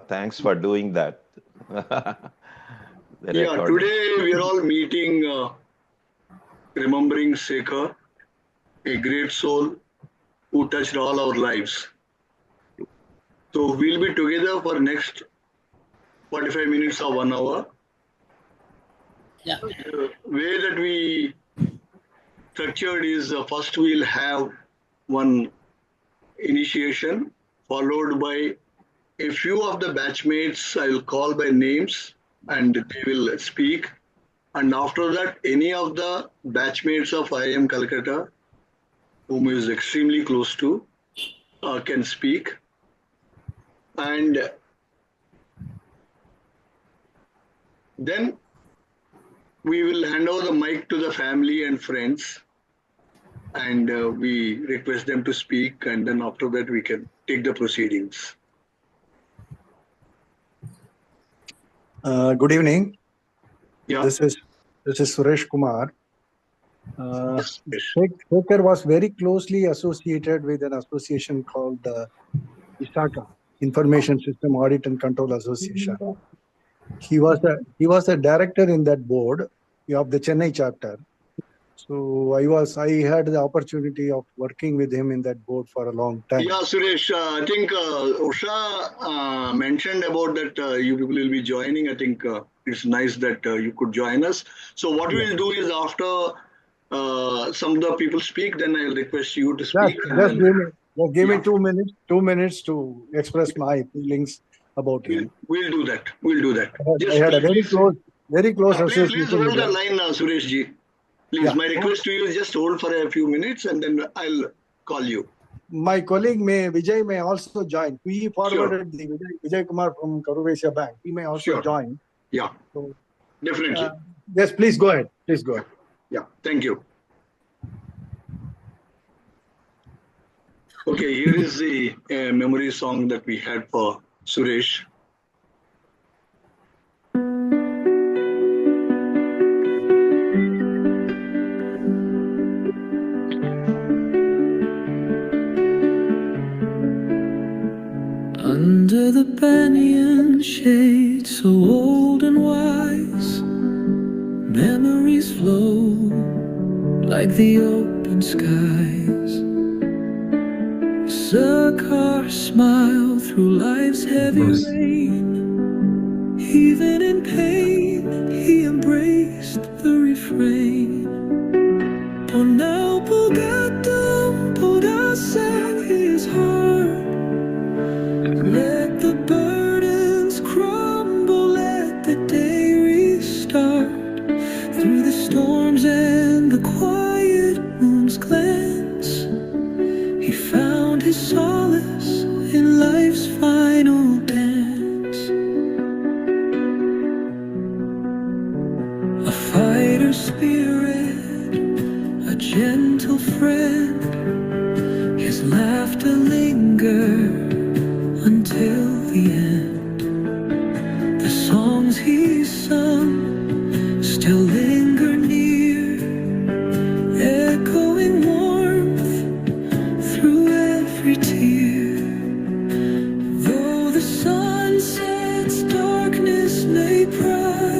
Thanks for doing that. The Yeah, recording. today we are all meeting Remembering Sekar, a great soul who touched all our lives. So we'll be together for next 45 minutes or 1 hour. Yeah. The way that we structured is first we'll have one initiation followed by a few of the batchmates I will call by names and they will speak. And after that, any of the batchmates of IIM Calcutta, whom is extremely close to, can speak. And then we will hand over the mic to the family and friends. And we request them to speak. And then after that, we can take the proceedings. Good evening. Yeah. This is Suresh Kumar. Yes. Sekar was very closely associated with an association called ISACA, Information System Audit and Control Association. He was a director in that board of the Chennai chapter. So I had the opportunity of working with him in that board for a long time. Yeah, Suresh, I think Usha mentioned about that you people will be joining. I think it's nice that you could join us. So what we'll do is after some of the people speak, then I'll request you to speak. Just give me 2 minutes to express my feelings about him. We'll do that. We'll do that. I had a very close association. Please hold the line, Suresh ji. Please, my request to you is just hold for a few minutes and then I'll call you. My colleague Vijay may also join. We forwarded the Vijay Kumar from Karuvesha Bank. He may also join. Yeah, so, definitely. Yes, please go ahead. Please go ahead. Yeah, thank you. Okay, here is the memory song that we had for Suresh. Under the banyan shade, so old and wise, memories flow like the open skies. Sekar smile through life's heavy rain. Even in pain, he embraced the refrain. Now Bogatum Podasa his heart. Let the burdens crumble, let the day restart. Through the storms and the quiet moon's glance, he found his solace in life's final dance. A fighter spirit, a gentle friend, his laughter lingered until the end. The songs he sung still linger near, echoing warmth through every tear. Though the sunset's darkness may pry,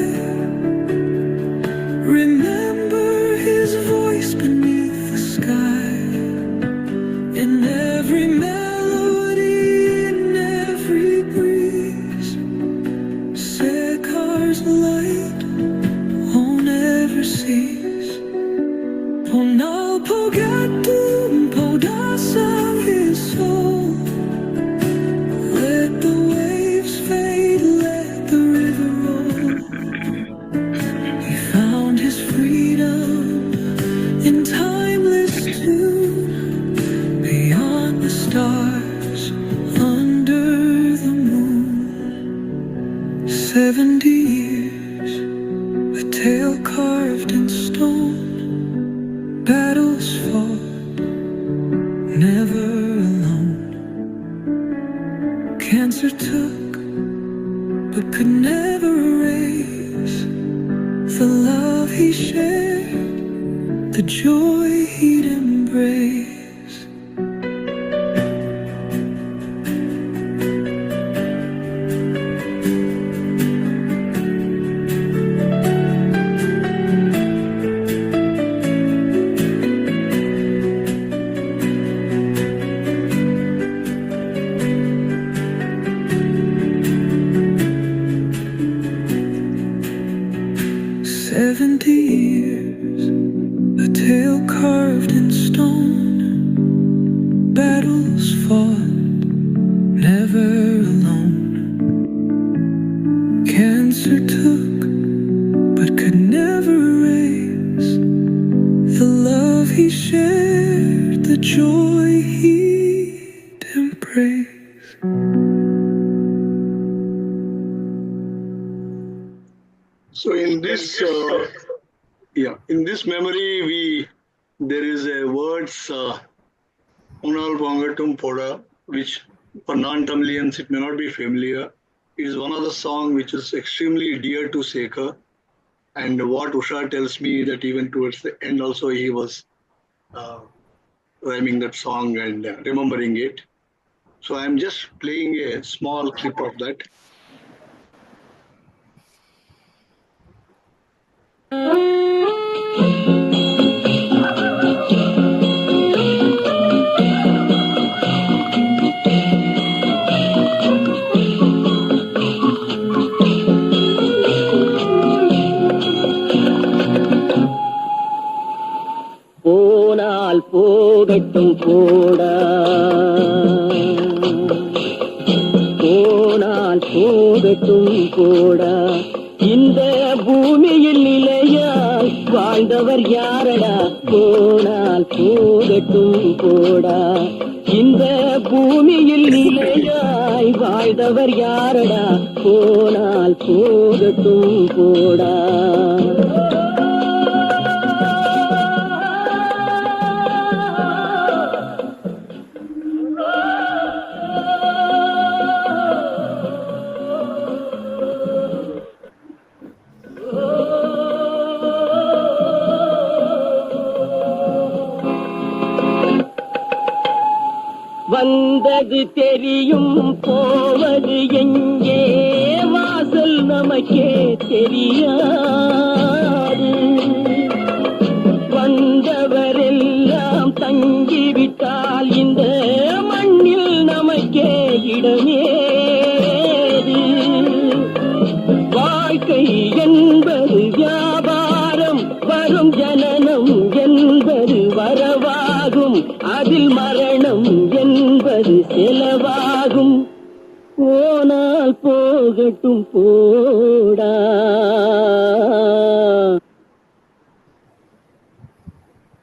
remember his voice beneath the sky. In every melody, in every breeze, Sekar's light won't ever cease. Ponal Pogatum Podasa his soul. Let the waves fade, let the river roll. He found his freedom in timeless tune, beyond the stars, under the moon. 70 years, a tale carved in stone, battles fought, never alone. Cancer took, but could never erase the love he shared, the joy he'd embrace. battles fought, never alone. Cancer took, but could never erase the love he shared, the joy he'd embrace. So in this memory, there is a words Unal Bongatum Poda, which for non-Tamilians it may not be familiar. It is one of the song which is extremely dear to Sekar. And what Usha tells me that even towards the end also he was rhyming that song and remembering it. So I'm just playing a small clip of that. போனால் போகட்டும் போடா, போனால் போகட்டும் போடா, இந்த பூமியில் நிலையாய் வாழ்ந்தவர் யாரடா, போனால் போகட்டும் போடா, இந்த பூமியில் நிலையாய் வாழ்ந்தவர் யாரடா, போனால் போகட்டும் போடா. வந்தது தெரியும், போவது எங்கே, வாசல் நமக்கே தெரியாது. வந்தவரெல்லாம் தங்கிவிட்டால் இந்த மண்ணில் நமக்கே இடமேது. வாழ்க்கை என்பது வியாபாரம், வரும் ஜனனம் என்பது வரவாகும், அதில் மரணம் என்பது செலவாகும். போனால் போகட்டும் போடா.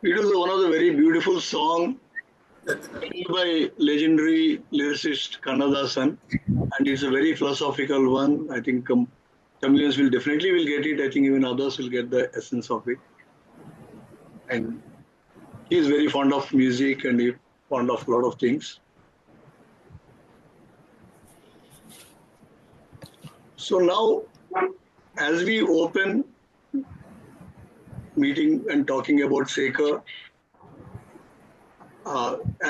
It is one of the very beautiful song by legendary lyricist Kannadasan, and it's a very philosophical one. I think Tamilians will definitely get it. I think even others will get the essence of it. And he is very fond of music and he fond of a lot of things. So now, as we open meeting and talking about Sekar,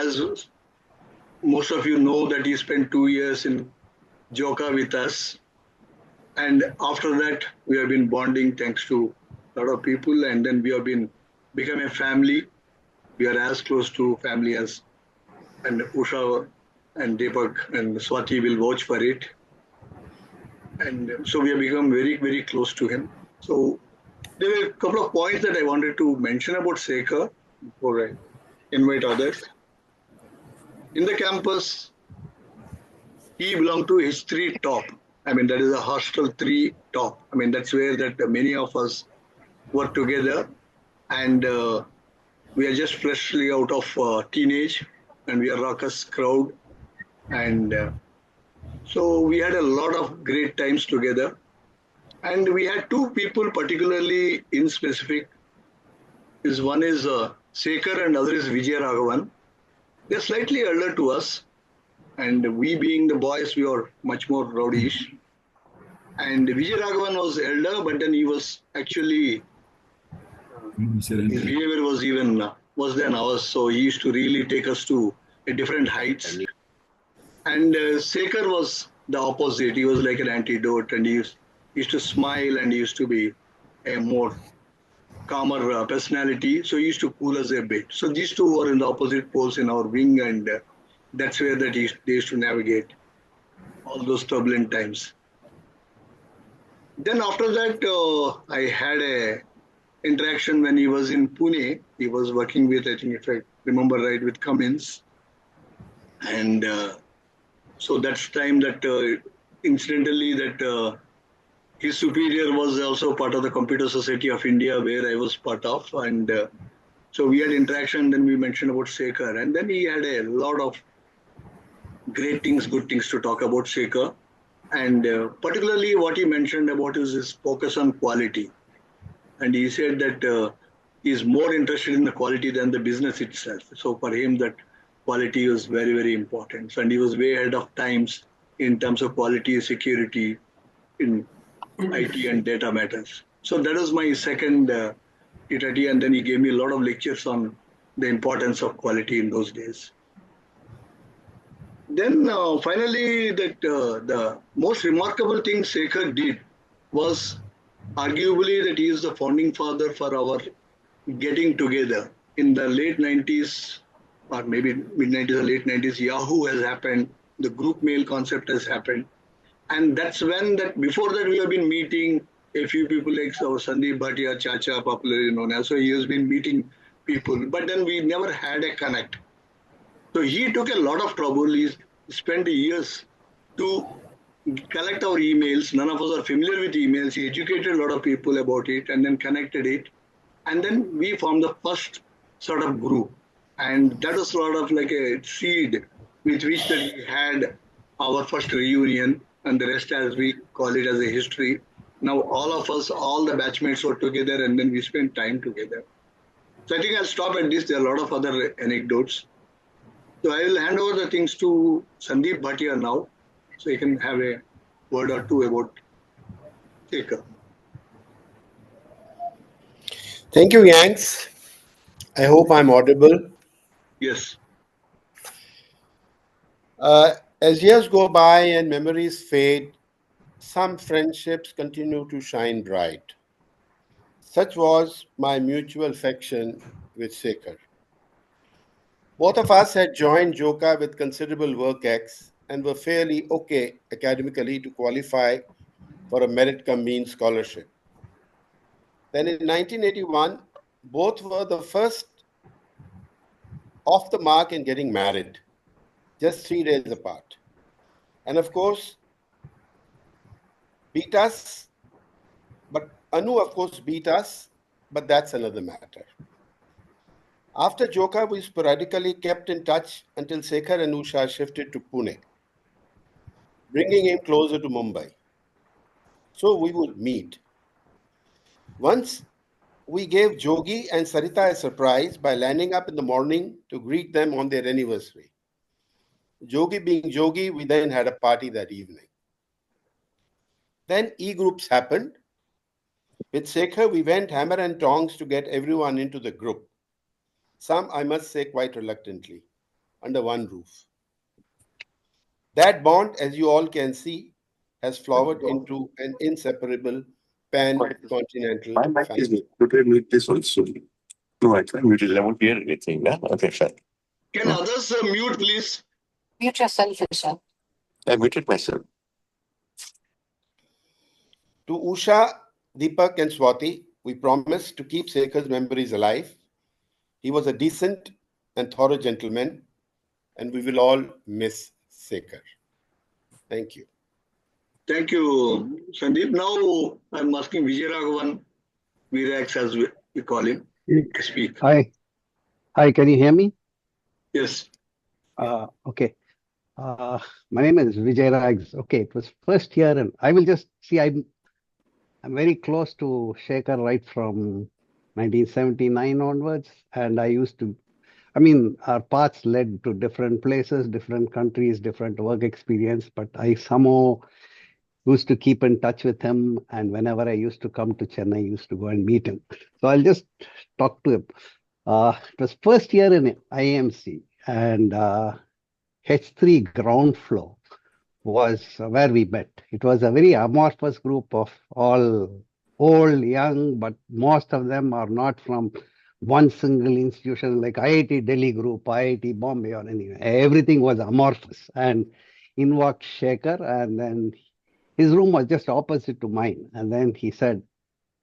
as most of you know that he spent 2 years in Joka with us, and after that we have been bonding thanks to a lot of people, and then we have become a family. We are as close to family as, and Usha and Deepak and Swati will vouch for it. And so we have become very, very close to him. So there were a couple of points that I wanted to mention about Sekar before I invite others. In the campus, he belonged to his 3 top. I mean, that is a hostel 3 top. I mean, that's where that many of us were together. And we are just freshly out of teenage, and we are raucous crowd. And so we had a lot of great times together. And we had 2 people particularly in specific. One is Sekar and other is Vijay Raghavan. They're slightly elder to us. And we being the boys, we were much more rowdyish. And Vijay Raghavan was elder, but then he was actually, his behavior was even worse than ours. So he used to really take us to a different heights. And Sekar was the opposite. He was like an antidote, and he used to smile, and he used to be a more calmer personality. So he used to cool us a bit. So these 2 were in the opposite poles in our wing, and that's where they used to navigate all those turbulent times. Then after that, I had a interaction when he was in Pune. He was working with, I think if I remember right, with Cummins. And so that's time that incidentally that his superior was also part of the Computer Society of India, where I was part of, and so we had interaction. Then we mentioned about Sekar, and then he had a lot of great things, good things to talk about Sekar, and particularly what he mentioned about is his focus on quality, and he said that he is more interested in the quality than the business itself. So for him, that quality was very, very important, and he was way ahead of times in terms of quality, security in IT and data matters. So that was my second TTT, and then he gave me a lot of lectures on the importance of quality in those days. Then finally, that the most remarkable thing Sekar did was arguably that he is the founding father for our getting together. In the late 90s, or maybe mid 90s or late 90s, Yahoo has happened, the group mail concept has happened. And that's when that before that we have been meeting a few people like Sandeep Bhatia, Chacha, popularly known as. So he has been meeting people, but then we never had a connect. So he took a lot of trouble. He spent years to collect our emails. None of us are familiar with emails. He educated a lot of people about it and then connected it. And then we formed the first sort of group. And that was sort of like a seed with which that we had our first reunion, and the rest, as we call it, as a history. Now all of us, all the batchmates were together, and then we spent time together. So I think I'll stop at this. There are a lot of other anecdotes. So I will hand over the things to Sandeep Bhatia now, so he can have a word or two about Sekar. Thank you, Yanks. I hope I'm audible. Yes. As years go by and memories fade, some friendships continue to shine bright. Such was my mutual affection with Sekar. Both of us had joined Joka with considerable work ex and were fairly okay academically to qualify for a merit cum means scholarship. Then in 1981, both were the first off the mark in getting married, just 3 days apart. And of course, beat us, but Anu, of course, beat us, but that's another matter. After Joka, we sporadically kept in touch until Sekar and Usha shifted to Pune, bringing him closer to Mumbai. So we would meet. Once we gave Jogi and Sarita a surprise by landing up in the morning to greet them on their anniversary. Jogi being Jogi, we then had a party that evening. Then e-groups happened. With Sekar, we went hammer and tongs to get everyone into the group. Some, I must say, quite reluctantly, under one roof. That bond, as you all can see, has flowered into an inseparable pan-continental My mic is family. muted with this also. No, I can't mute it. I won't hear anything. Yeah? Okay, fine. Can others mute, please? Mute yourself, Isha. I muted myself. To Usha, Deepak, and Swati, we promised to keep Sekhar's memories alive. He was a decent and thorough gentleman, and we will all miss Sekar. Thank you. Thank you, Sandeep. Now I'm asking Vijay Raghavan, Virax as we call him, to speak. Hi, can you hear me? Yes. Okay. My name is Vijay Rags. Okay, it was first year, and I will just see. I'm very close to Shekhar right from 1979 onwards, and I used to. I mean, our paths led to different places, different countries, different work experience, but I somehow used to keep in touch with him, and whenever I used to come to Chennai, I used to go and meet him. So I'll just talk to him. It was first year in IMC, and H3 ground floor was where we met. It was a very amorphous group of all old, young, but most of them are not from one single institution like IIT Delhi group, IIT Bombay, or anything. Everything was amorphous. And in walked Shekhar, and then his room was just opposite to mine. And then he said,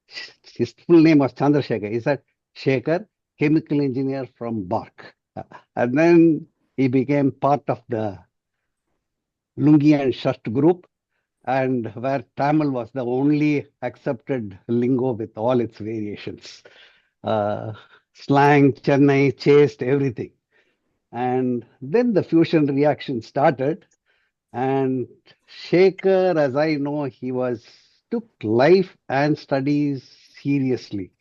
his full name was Chandrasekhar. He said, Shekhar, chemical engineer from Bark. And then he became part of the Lungi and Shirt group, and where Tamil was the only accepted lingo with all its variations. Slang, Chennai, chaste, everything. And then the fusion reaction started. And Shekhar, as I know, took life and studies seriously,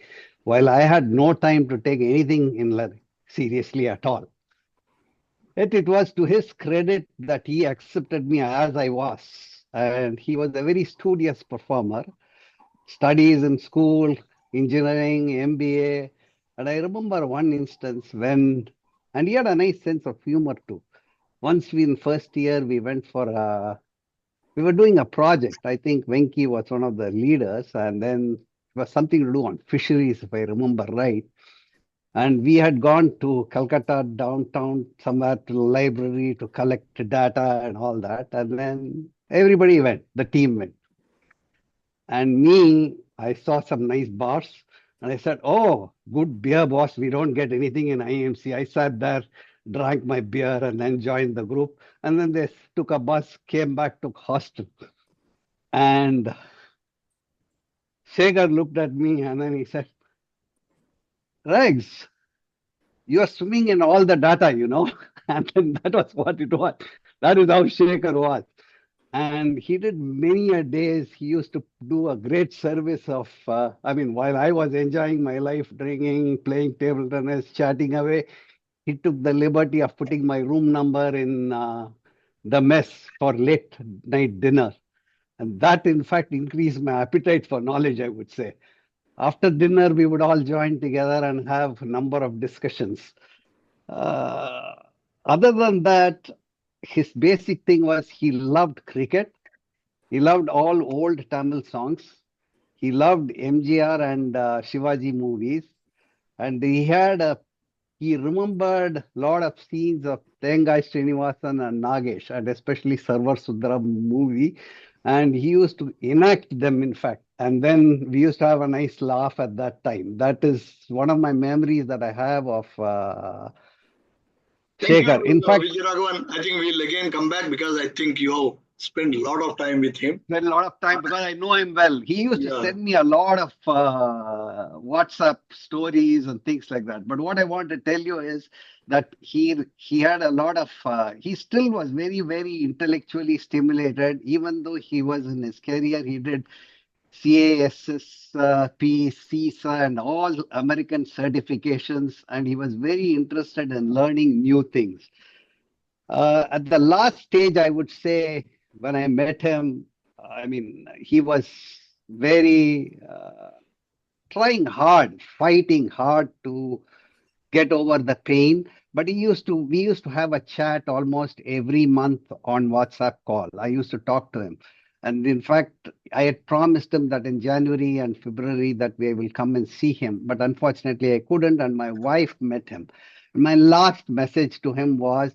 while I had no time to take anything seriously at all. Yet it was to his credit that he accepted me as I was. And he was a very studious performer, studies in school, engineering, MBA. And I remember one instance and he had a nice sense of humor too. Once in first year, we were doing a project. I think Venki was one of the leaders, and then it was something to do on fisheries, if I remember right. And we had gone to Calcutta downtown, somewhere to the library to collect data and all that. And then everybody went, the team went. And me, I saw some nice bars and I said, "Oh, good beer, boss. We don't get anything in IMC." I sat there, drank my beer, and then joined the group. And then they took a bus, came back to hostel. And Shekhar looked at me and then he said, "Regs, you're swimming in all the data, you know." And then that was what it was. That is how Shekhar was. And he did many a days. He used to do a great service of, while I was enjoying my life, drinking, playing table tennis, chatting away, he took the liberty of putting my room number in the mess for late night dinner. And that, in fact, increased my appetite for knowledge, I would say. After dinner, we would all join together and have a number of discussions. Other than that, his basic thing was he loved cricket. He loved all old Tamil songs. He loved MGR and Shivaji movies. And he remembered a lot of scenes of Tengai Srinivasan and Nagesh, and especially Sarvar Sudram movie. And he used to enact them, in fact. And then we used to have a nice laugh at that time. That is one of my memories that I have of Thank Shekhar. you, In fact, Vijayaraghavan. I think we'll again come back because I think you have spent a lot of time with him. spent a lot of time because I know him well. He used to send me a lot of WhatsApp stories and things like that. But what I want to tell you is that he had a lot of, he still was very, very intellectually stimulated. Even though he was in his career, he did CASSP, CISA, and all American certifications. And he was very interested in learning new things. At the last stage, I would say, when I met him, he was very trying hard, fighting hard to get over the pain. But we used to have a chat almost every month on WhatsApp call. I used to talk to him. And in fact, I had promised him that in January and February that we will come and see him. But unfortunately, I couldn't, and my wife met him. My last message to him was,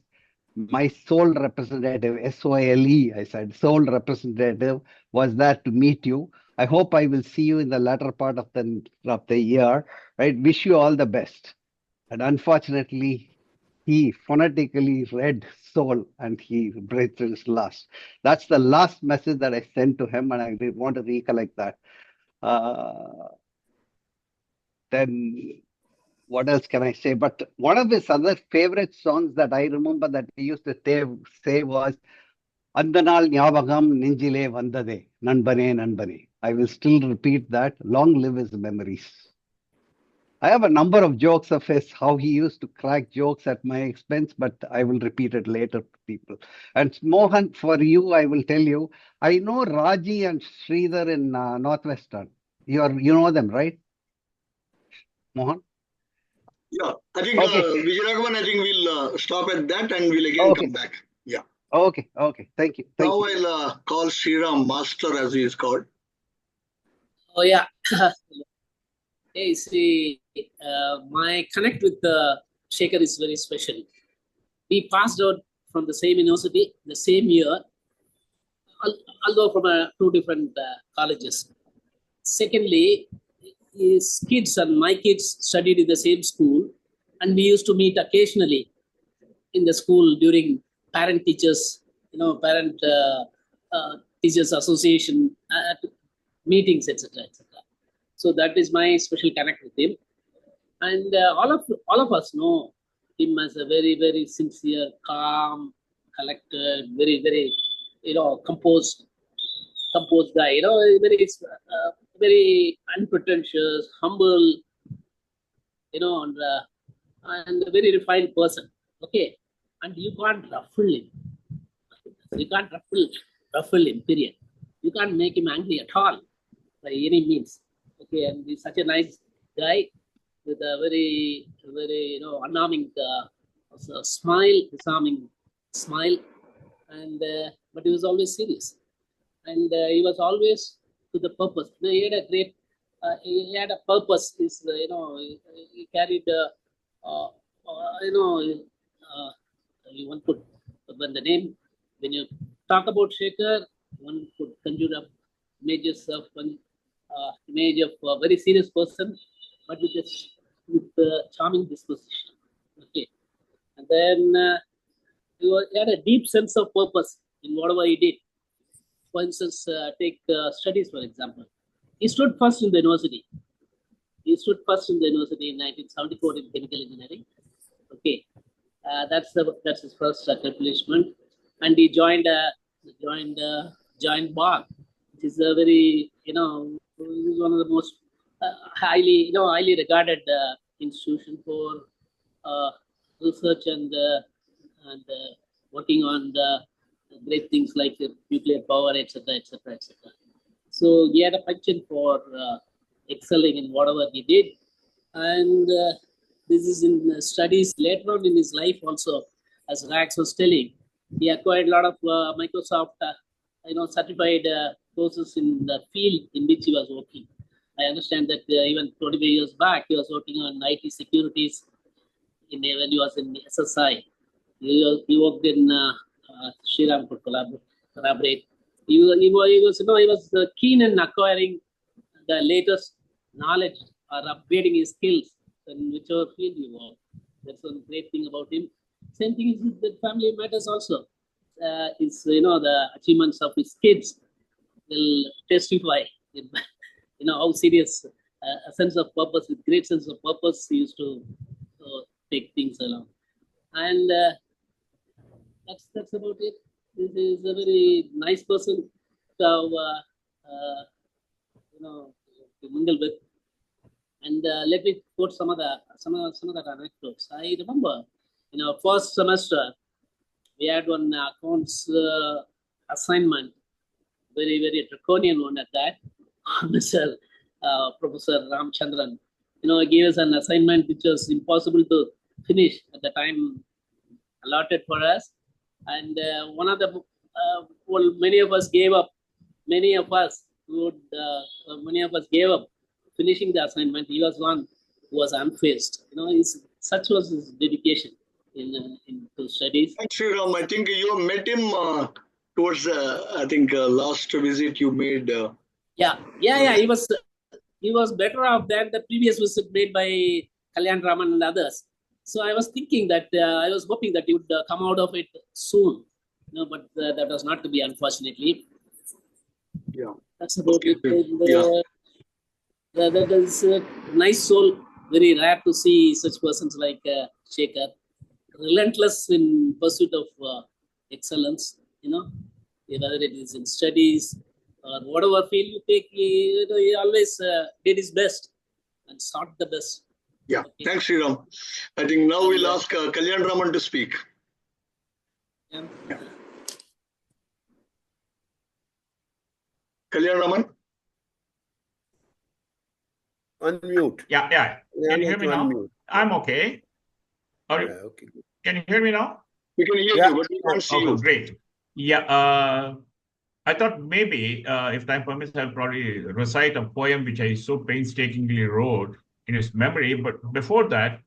my sole representative, SOLE, I said, sole representative was there to meet you. I hope I will see you in the latter part of the year. Right? Wish you all the best. And unfortunately, he phonetically read soul and he breathed his last. That's the last message that I sent to him, and I want to recollect that. Then what else can I say? But one of his other favorite songs that I remember that he used to say was Andanal Nyavagam Ninjile Vandade, Nanbane Nanbane. I will still repeat that. Long live his memories. I have a number of jokes of his, how he used to crack jokes at my expense, but I will repeat it later to people. And Mohan, for you, I will tell you, I know Raji and Sridhar in Northwestern. You know them, right? Mohan? Yeah, I think Vijayaraghavan, I think we'll stop at that and we'll again come back. Yeah. Okay. Thank you. Now I'll call Sriram Master, as he is called. Oh, yeah. Hey, see, my connect with Shekhar is very special. We passed out from the same university, the same year, although from two different colleges. Secondly, his kids and my kids studied in the same school, and we used to meet occasionally in the school during parent teachers, parent teachers association meetings, etc., etc. So that is my special connect with him, and all of us know him as a very sincere, calm, collected, very composed guy. Very unpretentious, humble, and a very refined person. Okay, and you can't ruffle him. You can't ruffle him. Period. You can't make him angry at all by any means. Okay, and he's such a nice guy with a very unarming smile, disarming smile, and but he was always serious, and he was always to the purpose. He had a great, he had a purpose. He carried, one could, when the name, when you talk about Sekar, one could conjure up images of one image of a very serious person, but with a charming disposition. Okay, and then he had a deep sense of purpose in whatever he did. For instance, take studies, for example. He stood first in the university. He stood first in the university in 1974 in chemical engineering. Okay, that's his first accomplishment, and he joined bar, which is a very is one of the most highly regarded institution for research and working on great things like nuclear power, etc., etc., etc. So he had a penchant for excelling in whatever he did, and this is in studies later on in his life also. As Rax was telling, he acquired a lot of Microsoft, certified courses in the field in which he was working. I understand that even 25 years back, he was working on IT securities when he was in SSI. He worked in Sriram could collaborate. He was keen in acquiring the latest knowledge or upgrading his skills in whichever field he worked. That's one great thing about him. Same thing is with the family matters also. The achievements of his kids will testify how serious a sense of purpose, with great sense of purpose, he used to take things along. And that's about it. This is a very nice person to to mingle with. And let me quote some of the anecdotes. I remember in our first semester, we had one accounts assignment, very draconian one at that. Mr. Professor Ramchandran, gave us an assignment which was impossible to finish at the time allotted for us. And one of the, many of us gave up. Many of us gave up finishing the assignment. He was one who was unfazed. Such was his dedication into studies. Thanks, Sriram. I think you met him towards last visit you made. Yeah. He was better off than the previous visit made by Kalyan Raman and others. So I was thinking that I was hoping that he would come out of it soon, but that was not to be, unfortunately. Yeah, that's about it. And, that is a nice soul. Very rare to see such persons like Sekar, relentless in pursuit of excellence. Whether it is in studies or whatever field you take, he always did his best and sought the best. Yeah, okay. Thanks, Sriram. I think now we'll ask Kalyan Raman to speak. Yeah. Kalyan Raman? Unmute. Yeah. Can you hear me now? Unmute. I'm okay. Okay. Can you hear me now? We can hear you, but we can't see you. Great. Yeah. I thought maybe, if time permits, I'll probably recite a poem which I so painstakingly wrote in his memory. But before that,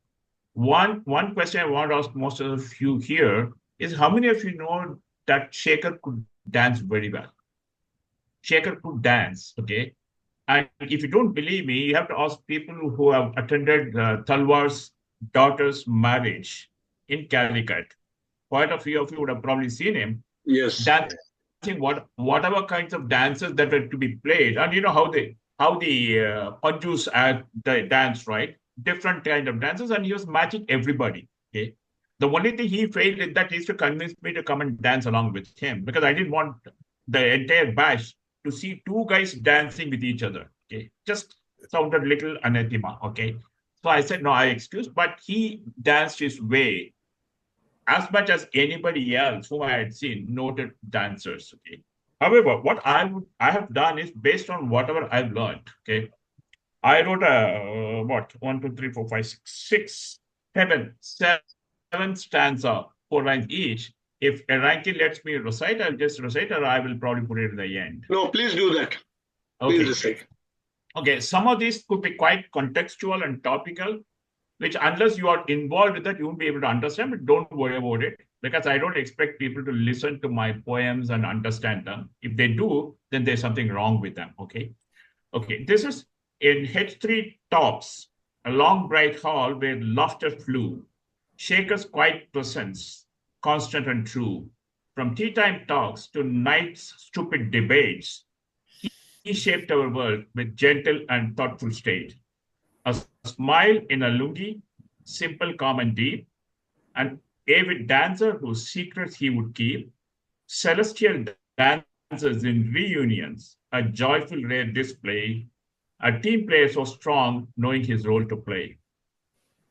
one question I want to ask most of you here is, how many of you know that Sekar could dance very well? Sekar could dance, okay? And if you don't believe me, you have to ask people who have attended Talwar's daughter's marriage in Calicut. quite a few of you would have probably seen him Yes. dancing whatever kinds of dances that were to be played. And you know how the Panjus the dance, right? Different kind of dances, and he was matching everybody. Okay. The only thing he failed in that is to convince me to come and dance along with him, because I didn't want the entire batch to see two guys dancing with each other. Okay. Just sounded little anathema. Okay. So I said, no, I excuse, but he danced his way as much as anybody else whom I had seen, noted dancers. Okay. However, what I have done is based on whatever I've learned. Okay. I wrote a what 1, 2, 3, 4, 5, 6, 7 stanza, 4 lines each. If Ranky lets me recite, I'll just recite, or I will probably put it at the end. No, please do that. Please recite. Okay, some of these could be quite contextual and topical, which unless you are involved with that, you won't be able to understand, but don't worry about it, because I don't expect people to listen to my poems and understand them. If they do, then there's something wrong with them, okay? Okay, this is in H3 Tops, a long bright hall where laughter flew, Shaker's quiet presence, constant and true. From tea time talks to night's stupid debates, he shaped our world with gentle and thoughtful state. A smile in a lungi, simple, calm, and deep, an avid dancer whose secrets he would keep, celestial dancers in reunions, a joyful, rare display, a team player so strong, knowing his role to play.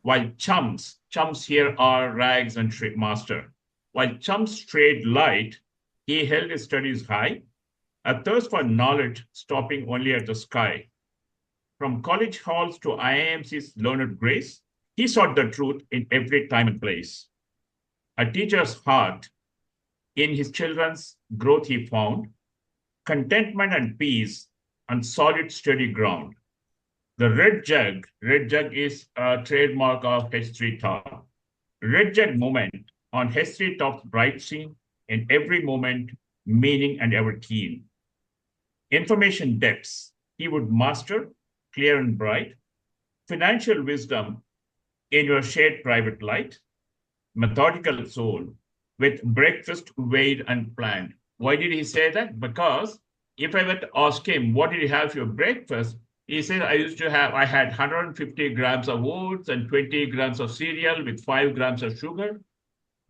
While chums here are rags and master. While chums trade light, he held his studies high, a thirst for knowledge stopping only at the sky. From college halls to IIMC's learned grace, he sought the truth in every time and place. A teacher's heart, in his children's growth he found, contentment and peace on solid, steady ground. The red jug is a trademark of H3 Top. Red jug moment on H3 Top's bright scene, in every moment, meaning and ever keen. Information depths, he would master, clear and bright. Financial wisdom in your shared private light. Methodical soul with breakfast weighed and planned. Why did he say that? Because if I were to ask him, what did you have for your breakfast? He said, I had 150 grams of oats and 20 grams of cereal with 5 grams of sugar.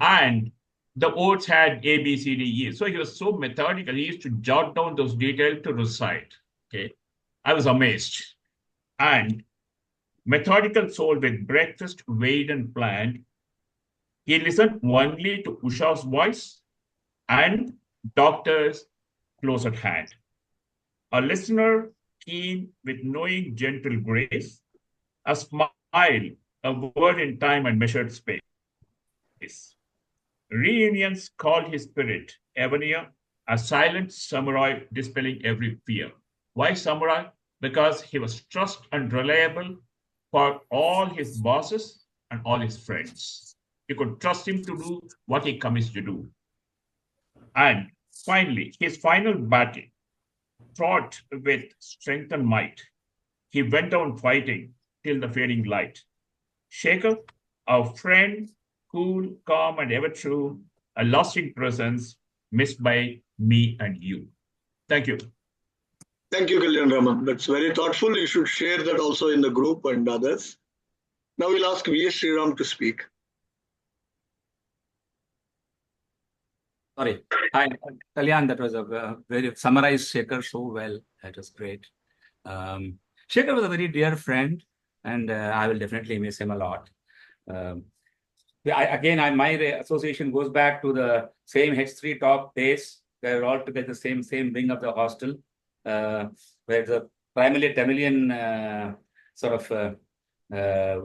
And the oats had A, B, C, D, E. So he was so methodical. He used to jot down those details to recite. Okay. I was amazed. And methodical soul with breakfast weighed and planned. He listened only to Usha's voice and doctors close at hand. A listener keen with knowing gentle grace, a smile, a word in time and measured space. Reunions called his spirit, Evania, a silent samurai dispelling every fear. Why samurai? Because he was trust and reliable for all his bosses and all his friends. You could trust him to do what he commits to do. And finally, his final battle, fought with strength and might. He went on fighting till the fading light. Shaker, our friend, cool, calm, and ever true, a lasting presence missed by me and you. Thank you. Thank you, Kalyan Raman. That's very thoughtful. You should share that also in the group and others. Now we'll ask V.S. Sriram to speak. Sorry. Hi, Kalyan, that was a very summarized Shekhar so well. That was great. Shekhar was a very dear friend, and I will definitely miss him a lot. My association goes back to the same H3 Top days. We were all together, same wing of the hostel, where the primarily Tamilian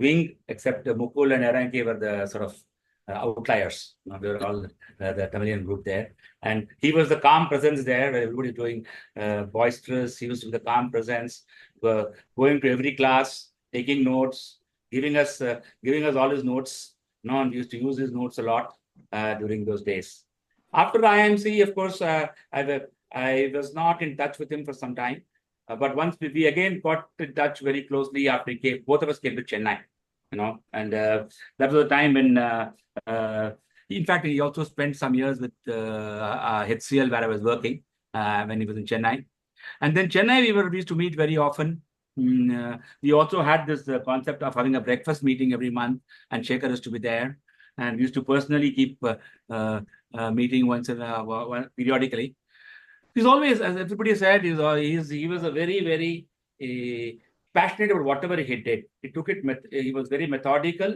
wing, except Mukul and Aranki were the sort of outliers. We were all the Tamilian group there. And he was the calm presence there, where everybody doing boisterous. He used to be the calm presence, going to every class, taking notes, giving us all his notes. And we used to use his notes a lot during those days. After the IMC, of course, I was not in touch with him for some time. But once we again got in touch very closely after both of us came to Chennai, and that was the time when In fact, he also spent some years with HCL where I was working when he was in Chennai. And then Chennai, we used to meet very often. We also had this concept of having a breakfast meeting every month, and Shekhar used to be there. And we used to personally keep meeting once in periodically. He's always, as everybody said, he was a very passionate about whatever he did. He took it. He was very methodical,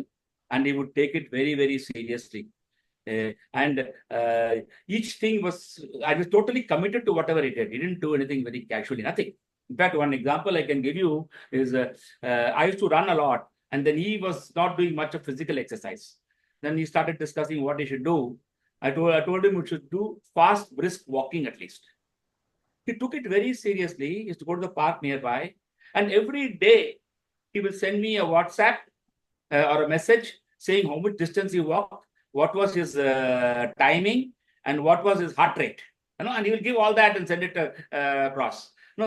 and he would take it very seriously. And each thing I was totally committed to whatever he did. He didn't do anything very casually, nothing. In fact, one example I can give you is I used to run a lot, and then he was not doing much of physical exercise. Then he started discussing what he should do. I told him we should do fast, brisk walking at least. He took it very seriously. He used to go to the park nearby, and every day he will send me a WhatsApp or a message saying how much distance he walked, what was his timing, and what was his heart rate. And he will give all that and send it across. It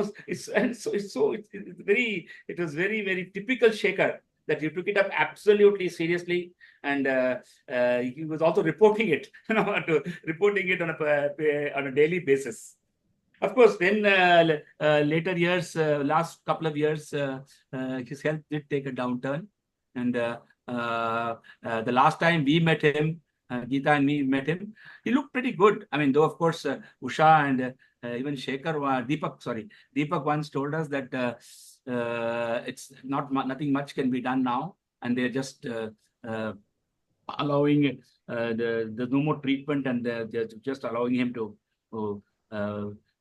was very typical Shekhar that he took it up absolutely seriously, and he was also reporting it, reporting it on a daily basis. Of course, then later years, last couple of years, his health did take a downturn, and the last time we met him, Geeta and me met him, he looked pretty good. I mean, though of course Usha and even Deepak once told us that it's nothing much can be done now, and they're just allowing there's no more treatment, and they're just allowing him to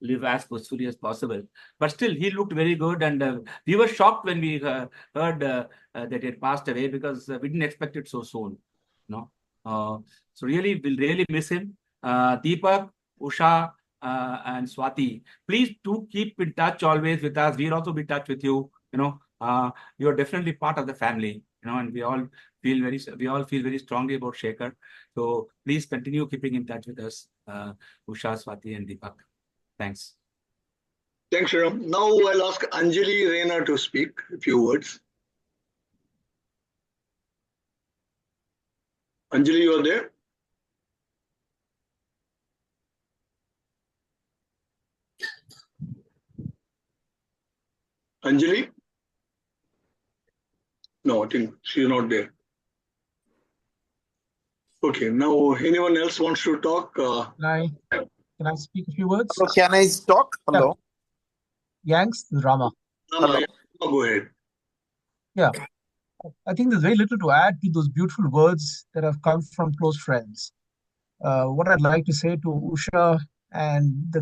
live as peacefully as possible. But still, he looked very good, and we were shocked when we heard that he had passed away, because we didn't expect it so soon. So really, we'll really miss him. Deepak, Usha, and Swati, please do keep in touch always with us. We'll also be in touch with you. You're definitely part of the family. And we all feel very strongly about Shekhar. So please continue keeping in touch with us, Usha, Swati, and Deepak. Thanks. Thanks, Ram. Now I'll ask Anjali Reina to speak a few words. Anjali, you are there? Anjali? No, I think she's not there. Okay, now anyone else wants to talk? Can I speak a few words? Hello, can I talk? Hello. Yanks, Rama. Rama, go ahead. Yeah, I think there's very little to add to those beautiful words that have come from close friends. What I'd like to say to Usha and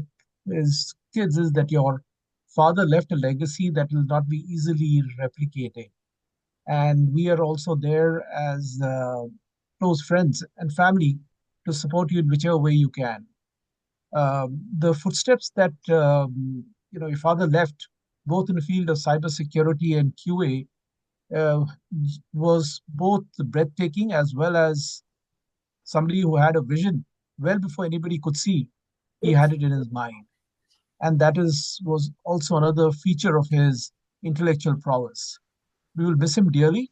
his kids is that your father left a legacy that will not be easily replicated. And we are also there as close friends and family to support you in whichever way you can. The footsteps that your father left, both in the field of cybersecurity and QA, was both breathtaking as well as somebody who had a vision well before anybody could see. He had it in his mind, and that was also another feature of his intellectual prowess. We will miss him dearly,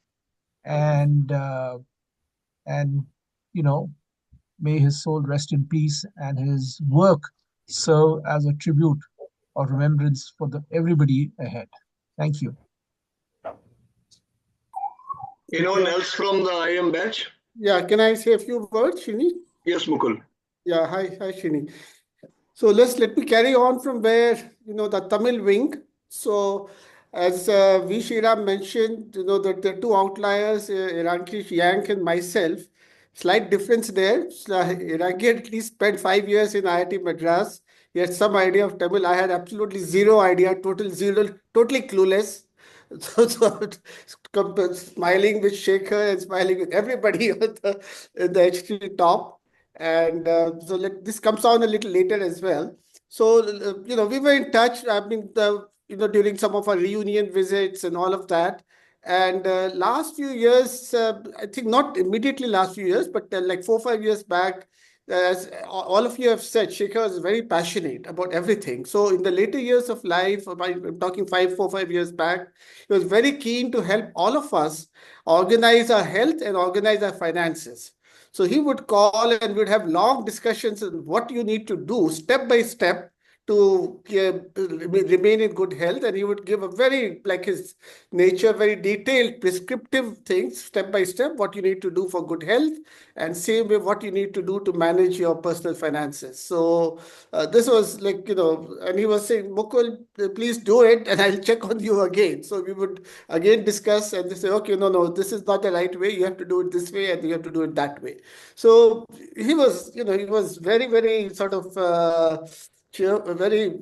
and may his soul rest in peace, and his work serve as a tribute or remembrance for everybody ahead. Thank you. Anyone else from the IM batch? Yeah, can I say a few words, Shini? Yes, Mukul. Yeah, hi, Shini. So let me carry on from where the Tamil wing. So as V. Shriram mentioned, that the two outliers, Iranki, Yank, and myself. Slight difference there. Iranki at least spent 5 years in IIT Madras. He had some idea of Tamil. I had absolutely zero idea, totally clueless. So smiling with Shekhar and smiling with everybody in the HT top. And this comes on a little later as well. So, we were in touch, I mean, during some of our reunion visits and all of that. And last few years, I think not immediately last few years, but like 4 or 5 years back, as all of you have said, Shekhar is very passionate about everything. So in the later years of life, I'm talking 4 or 5 years back, he was very keen to help all of us organize our health and organize our finances. So he would call and we'd have long discussions on what you need to do step by step to remain in good health. And he would give a very, like his nature, very detailed prescriptive things, step by step, what you need to do for good health, and same way what you need to do to manage your personal finances. So this was like, and he was saying, Mukul, please do it and I'll check on you again. So we would again discuss and they say, okay, no, this is not the right way. You have to do it this way and you have to do it that way. So he was, he was very, very sort of very,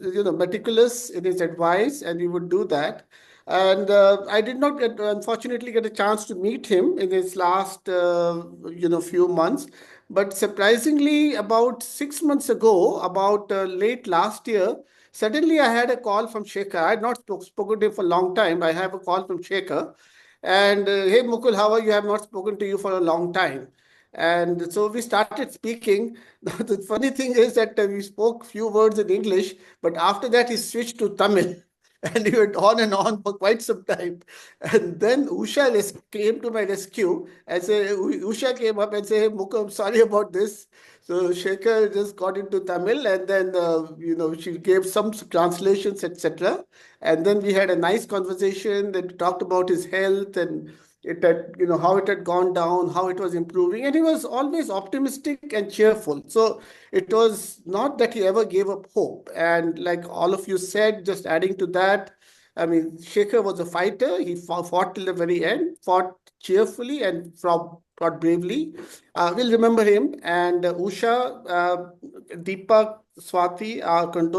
meticulous in his advice, and he would do that. And I did not unfortunately get a chance to meet him in his last, few months. But surprisingly, about 6 months ago, about late last year, suddenly I had a call from Shekhar. I had not spoken to him for a long time. I have a call from Shekhar. And hey, Mukul, how are you? I have not spoken to you for a long time. And so we started speaking. The funny thing is that we spoke few words in English, but after that he switched to Tamil. And he went on and on for quite some time. And then Usha came to my rescue and Usha came up and said, hey, Mukul, I'm sorry about this. So Shekhar just got into Tamil and then, she gave some translations, etc. And then we had a nice conversation that talked about his health and it had, how it had gone down, how it was improving. And he was always optimistic and cheerful. So it was not that he ever gave up hope. And like all of you said, just adding to that, I mean, Shekhar was a fighter. He fought till the very end, fought cheerfully and fought bravely. We'll remember him. And Usha, Deepak, Swati,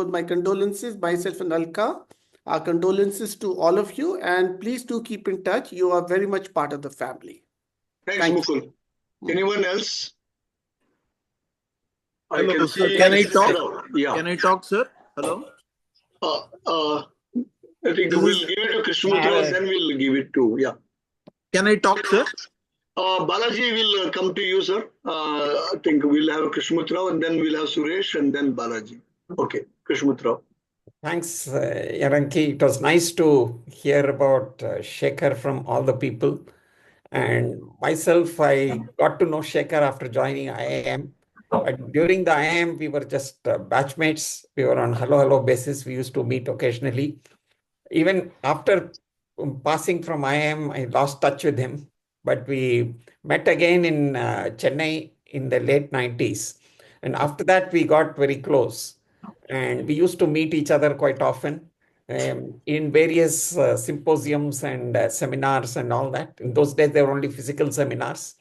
my condolences, myself and Alka. Our condolences to all of you, and please do keep in touch. You are very much part of the family. Thanks, Mukul. Anyone else? Hello, sir. see Can I talk? Hello. Yeah. Can I talk, sir? Hello. I think we'll give it to Krishnamutra, then we'll give it to, Can I talk, sir? Balaji will come to you, sir. I think we'll have Krishnamutra and then we'll have Suresh and then Balaji. Okay, Krishnamutra. Thanks, Yaranki. It was nice to hear about Shekhar from all the people. And myself, I got to know Shekhar after joining IIM. But during the IIM, we were just batchmates. We were on hello basis. We used to meet occasionally. Even after passing from IIM, I lost touch with him. But we met again in Chennai in the late 90s. And after that, we got very close. And we used to meet each other quite often in various symposiums and seminars and all that. In those days, there were only physical seminars.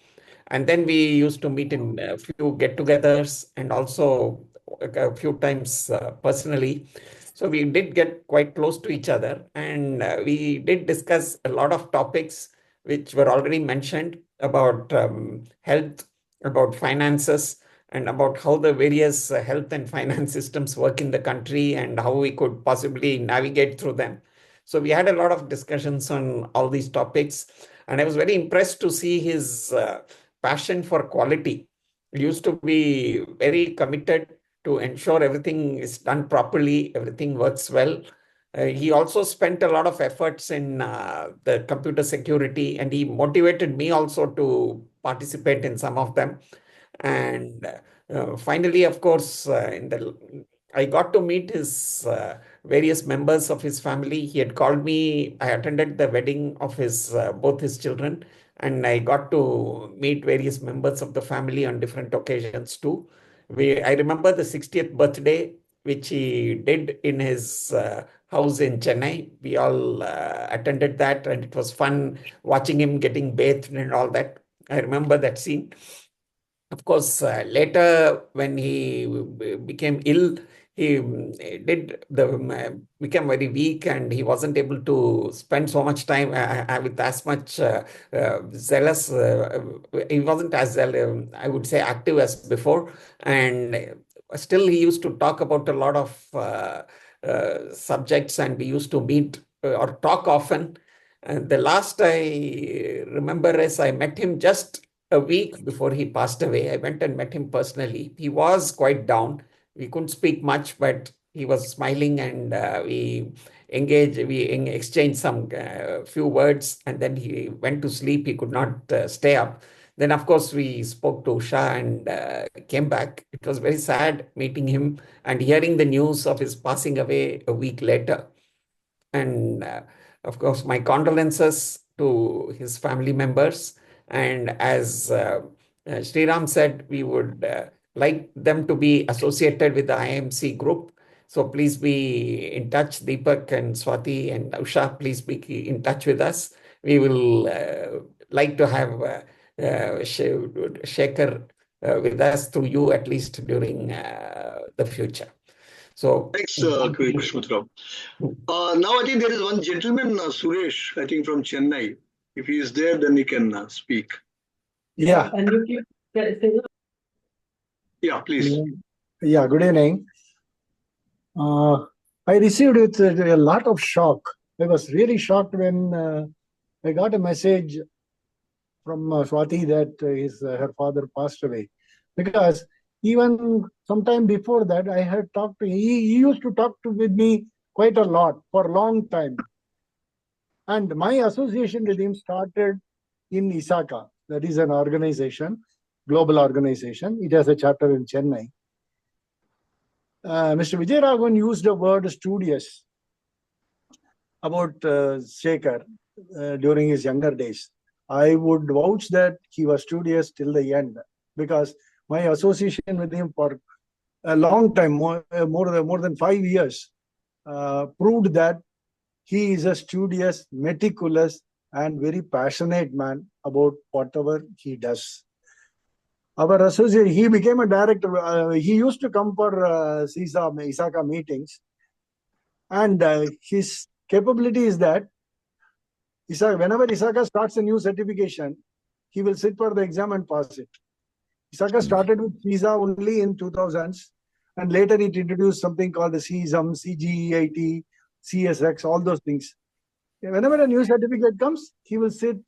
And then we used to meet in a few get-togethers and also a few times personally. So we did get quite close to each other. And we did discuss a lot of topics which were already mentioned about health, about finances, and about how the various health and finance systems work in the country and how we could possibly navigate through them. So we had a lot of discussions on all these topics. And I was very impressed to see his passion for quality. He used to be very committed to ensure everything is done properly, everything works well. He also spent a lot of efforts in the computer security, and he motivated me also to participate in some of them. And finally, of course, I got to meet his various members of his family. He had called me. I attended the wedding of both his children, and I got to meet various members of the family on different occasions too. I remember the 60th birthday, which he did in his house in Chennai. We all attended that, and it was fun watching him getting bathed and all that. I remember that scene. Of course, later when he became ill, he became very weak, and he wasn't able to spend so much time with as much zealous. He wasn't as I would say, active as before, and still he used to talk about a lot of subjects, and we used to meet or talk often. And the last I remember is I met him just a week before he passed away. I went and met him personally. He was quite down. We couldn't speak much, but he was smiling, and we exchanged some few words, and then he went to sleep. He could not stay up. Then, of course, we spoke to Usha and came back. It was very sad meeting him and hearing the news of his passing away a week later. And of course, my condolences to his family members. And as Sriram said, we would like them to be associated with the IMC group. So please be in touch, Deepak and Swati and Usha, please be in touch with us. We will like to have Shekhar with us through you at least during the future. So thanks, Krishnathram. Now I think there is one gentleman, Suresh, I think from Chennai. If he is there, then he can speak. Yeah. And you keep Yeah, please. Yeah, good evening. I received with a lot of shock. I was really shocked when I got a message from Swati that her father passed away. Because even sometime before that, I had talked to he used to talk with me quite a lot for a long time. And my association with him started in ISACA. That is an organization, global organization. It has a chapter in Chennai. Mr. Vijay Raghavan used the word studious about Shekhar during his younger days. I would vouch that he was studious till the end because my association with him for a long time, more than 5 years, proved that he is a studious, meticulous, and very passionate man about whatever he does. Our associate, he became a director. He used to come for ISACA meetings, and his capability is that whenever ISACA starts a new certification, he will sit for the exam and pass it. ISACA started with CISA only in 2000s, and later it introduced something called the CISM, CGEIT, CSX, all those things. Whenever a new certificate comes, he will sit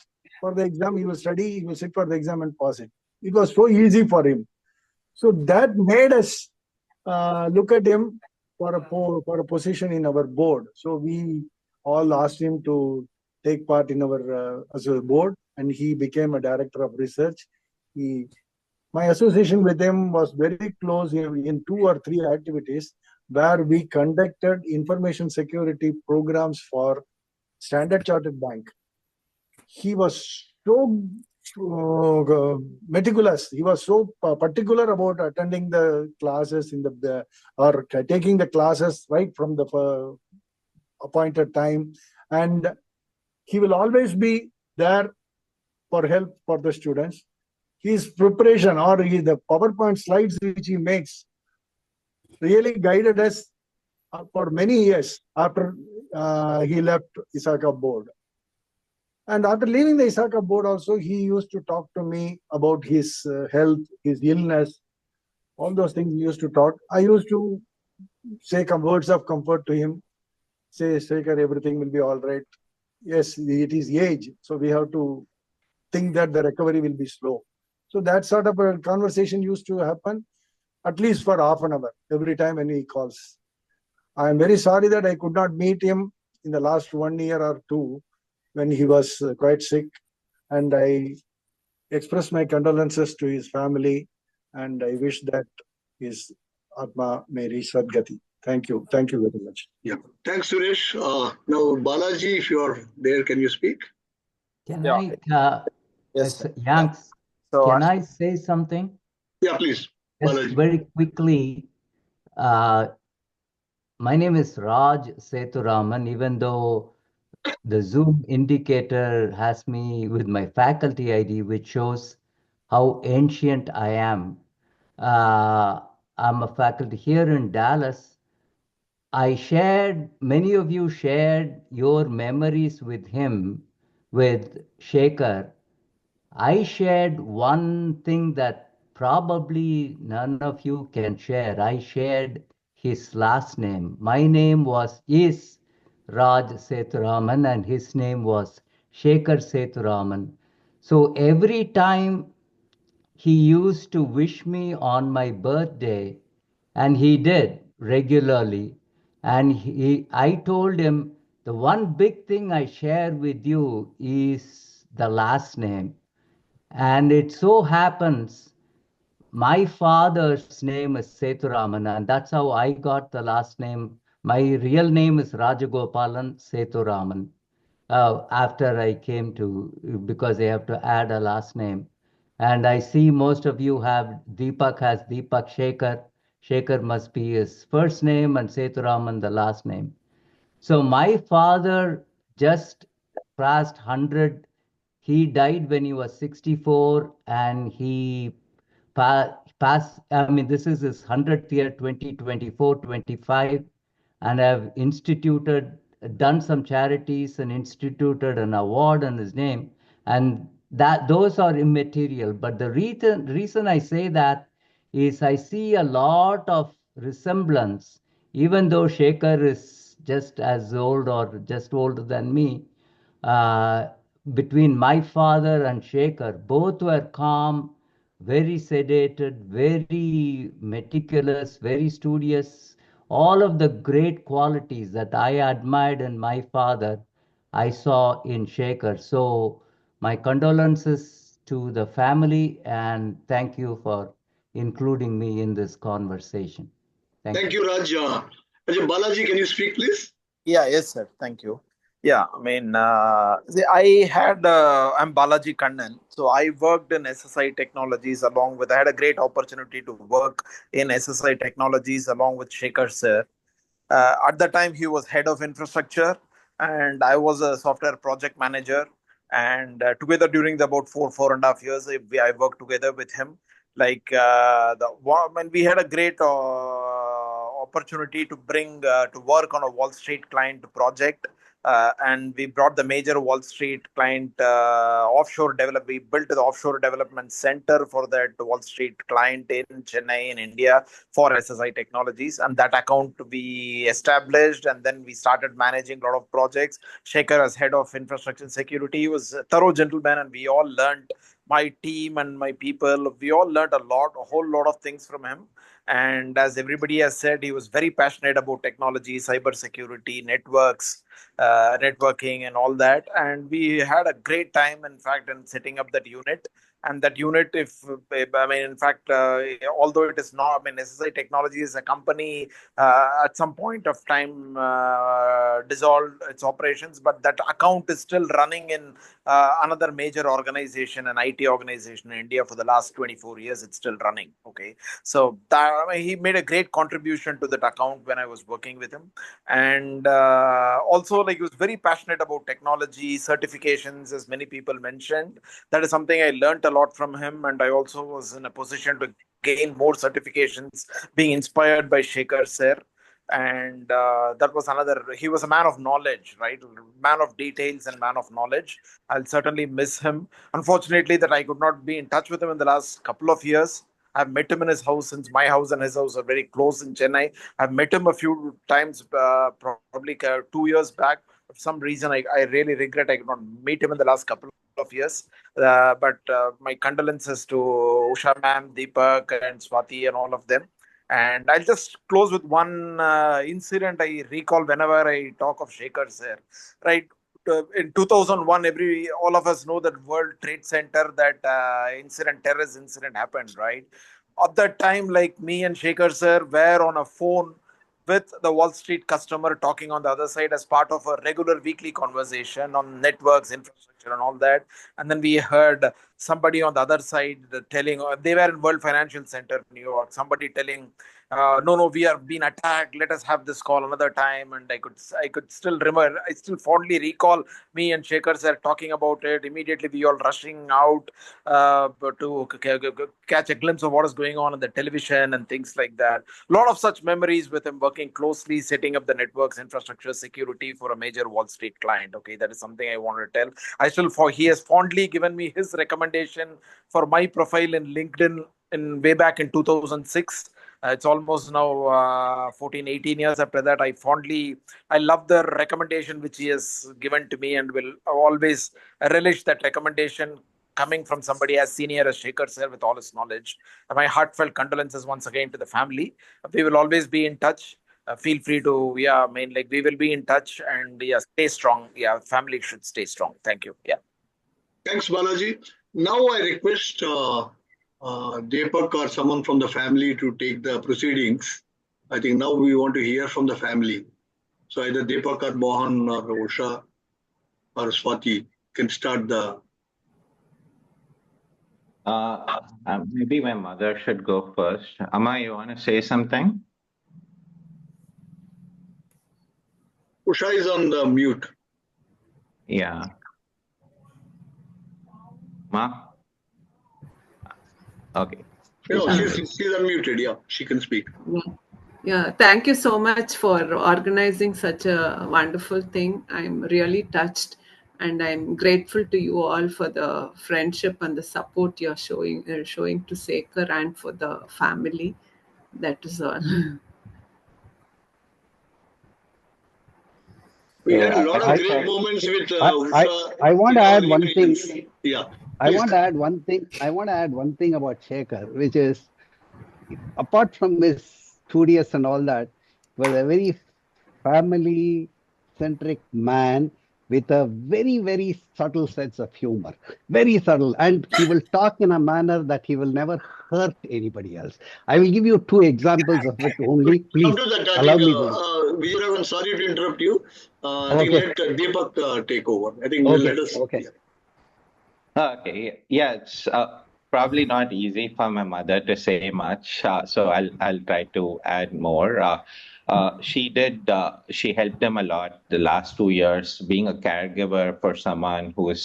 for the exam, he will study, he will sit for the exam and pass it. It was so easy for him. So that made us look at him for a position in our board. So we all asked him to take part in our as a board, and he became a director of research. My association with him was very close in 2 or 3 activities where we conducted information security programs for Standard Chartered Bank. He was so meticulous. He was so particular about attending the classes or taking the classes right from the appointed time, and he will always be there for help for the students. His preparation or the PowerPoint slides which he makes really guided us for many years after he left ISACA board. And after leaving the ISACA board also, he used to talk to me about his health, his illness, all those things he used to talk. I used to say words of comfort to him, say, Sekar, everything will be all right. Yes, it is age, so we have to think that the recovery will be slow. So that sort of a conversation used to happen at least for half an hour every time when he calls. I am very sorry that I could not meet him in the last 1 year or 2 when he was quite sick, and I express my condolences to his family, and I wish that his Atma may reach Sadgati. Thank you. Thank you very much. Yeah. Thanks, Suresh. Now, Balaji, if you are there, can you speak? Can I, Yes, Yanks, can I say something? Yeah, please. Just Balaji. very quickly. My name is Raj Seturaman, even though the Zoom indicator has me with my faculty ID, which shows how ancient I am. I'm a faculty here in Dallas. Many of you shared your memories with him, with Shekhar. I shared one thing that probably none of you can share. I shared his last name. My name is Raj Seturaman and his name was Shekhar Seturaman. So every time he used to wish me on my birthday, and he did regularly. And I told him, the one big thing I share with you is the last name. And it so happens my father's name is Sethuraman, and that's how I got the last name. My real name is Rajagopalan Sethuraman. After I came to, because they have to add a last name. And I see most of you have Deepak has Deepak Shekhar. Shekhar must be his first name and Sethuraman the last name. So my father just passed 100. He died when he was 64 and he passed, I mean, this is his 100th year, 2024, 25, and I've done some charities and instituted an award in his name. And that those are immaterial. But the reason I say that is I see a lot of resemblance, even though Shekhar is just as old or just older than me. Uh, Between my father and Shekhar, both were calm, very sedated, very meticulous, very studious. All of the great qualities that I admired in my father, I saw in Shekhar. So my condolences to the family and thank you for including me in this conversation. Thank you, Raj. Balaji, can you speak, please? Yeah, yes, sir. Thank you. Yeah, I mean, I'm Balaji Kannan. So I worked in SSI Technologies I had a great opportunity to work in SSI Technologies along with Shekhar sir. At the time, he was head of infrastructure, and I was a software project manager. And together during the about 4.5 years, I worked together with him. When we had a great opportunity to bring to work on a Wall Street client project. And we brought the major Wall Street client offshore develop. We built the offshore development center for that Wall Street client in Chennai, in India, for SSI Technologies, and that account we established, and then we started managing a lot of projects. Shekhar as head of infrastructure and security, he was a thorough gentleman, and we all learned. My team and my people, we all learned a whole lot of things from him. And as everybody has said, he was very passionate about technology, cyber security, networking, and all that. And we had a great time, in fact, in setting up that unit. And that unit, in fact, although it is not, SSI Technology is a company at some point of time dissolved its operations, but that account is still running in another major organization, an IT organization in India for the last 24 years. It's still running. Okay. So he made a great contribution to that account when I was working with him. And also, he was very passionate about technology, certifications, as many people mentioned. That is something I learned a lot from him, and I also was in a position to gain more certifications, being inspired by Shekhar sir. And that was he was a man of knowledge, right? Man of details and man of knowledge. I'll certainly miss him. Unfortunately, that I could not be in touch with him in the last couple of years. I've met him in his house, since my house and his house are very close in Chennai. I've met him a few times, probably 2 years back. For some reason, I really regret I could not meet him in the last couple of years. But my condolences to Usha ma'am, Deepak, and Swati, and all of them. And I'll just close with one incident I recall whenever I talk of Shekhar sir. Right, in 2001, all of us know that World Trade Center, that terrorist incident happened, right? At that time, me and Shekhar sir were on a phone with the Wall Street customer, talking on the other side as part of a regular weekly conversation on networks, infrastructure, and all that. And then we heard somebody on the other side telling, they were in World Financial Center, New York, somebody telling, no, we are being attacked. Let us have this call another time. And I could still remember, I still fondly recall me and Shekhar sir talking about it. Immediately, we all rushing out to catch a glimpse of what is going on the television and things like that. A lot of such memories with him working closely, setting up the networks, infrastructure, security for a major Wall Street client. Okay, that is something I want to tell. He has fondly given me his recommendation for my profile in LinkedIn in way back in 2006. It's almost now 14, 18 years after that. I love the recommendation which he has given to me, and will always relish that recommendation coming from somebody as senior as Shekhar sir with all his knowledge. My heartfelt condolences once again to the family. We will always be in touch. Feel free to, we will be in touch, and stay strong. Family should stay strong. Thank you. Yeah. Thanks, Balaji. Now I request Deepak or someone from the family to take the proceedings. I think now we want to hear from the family. So either Deepak or Mohan or Usha or Swati can start the. Maybe my mother should go first. Amma, you want to say something? Usha is on the mute. Yeah. Ma? Okay. No, she's unmuted. Yeah, she can speak. Yeah, thank you so much for organizing such a wonderful thing. I'm really touched and I'm grateful to you all for the friendship and the support you're showing to Sekar and for the family. That is all. We had a So lot of I, great moments with I Usha want in to our add one thing. immigrations. Yeah, I please. want to add one thing. I want to add one thing about Shekhar, which is apart from his studious and all that, was a very family centric man with a very, very subtle sense of humor. Very subtle. And he will talk in a manner that he will never hurt anybody else. I will give you two examples of it only. Come Please to that. I allow think, me to. Vijayaraman, sorry to interrupt you. I think Okay. let Deepak take over. I think we'll Okay. let us. Okay. Okay. Yeah, it's probably not easy for my mother to say much, so I'll try to add more. She helped him a lot the last 2 years, being a caregiver for someone who is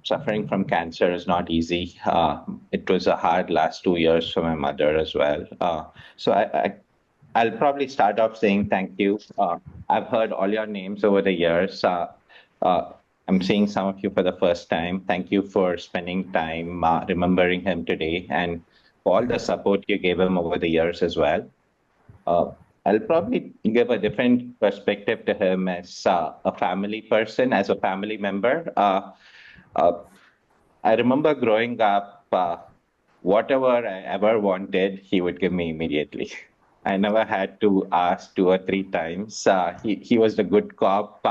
suffering from cancer is not easy. It was a hard last 2 years for my mother as well. I'll probably start off saying thank you. I've heard all your names over the years. Uh, I'm seeing some of you for the first time. Thank you for spending time remembering him today and for all the support you gave him over the years as well. I'll probably give a different perspective to him as a family person, as a family member. Uh, I remember growing up, whatever I ever wanted, he would give me immediately. I never had to ask 2 or 3 times. He was the good cop.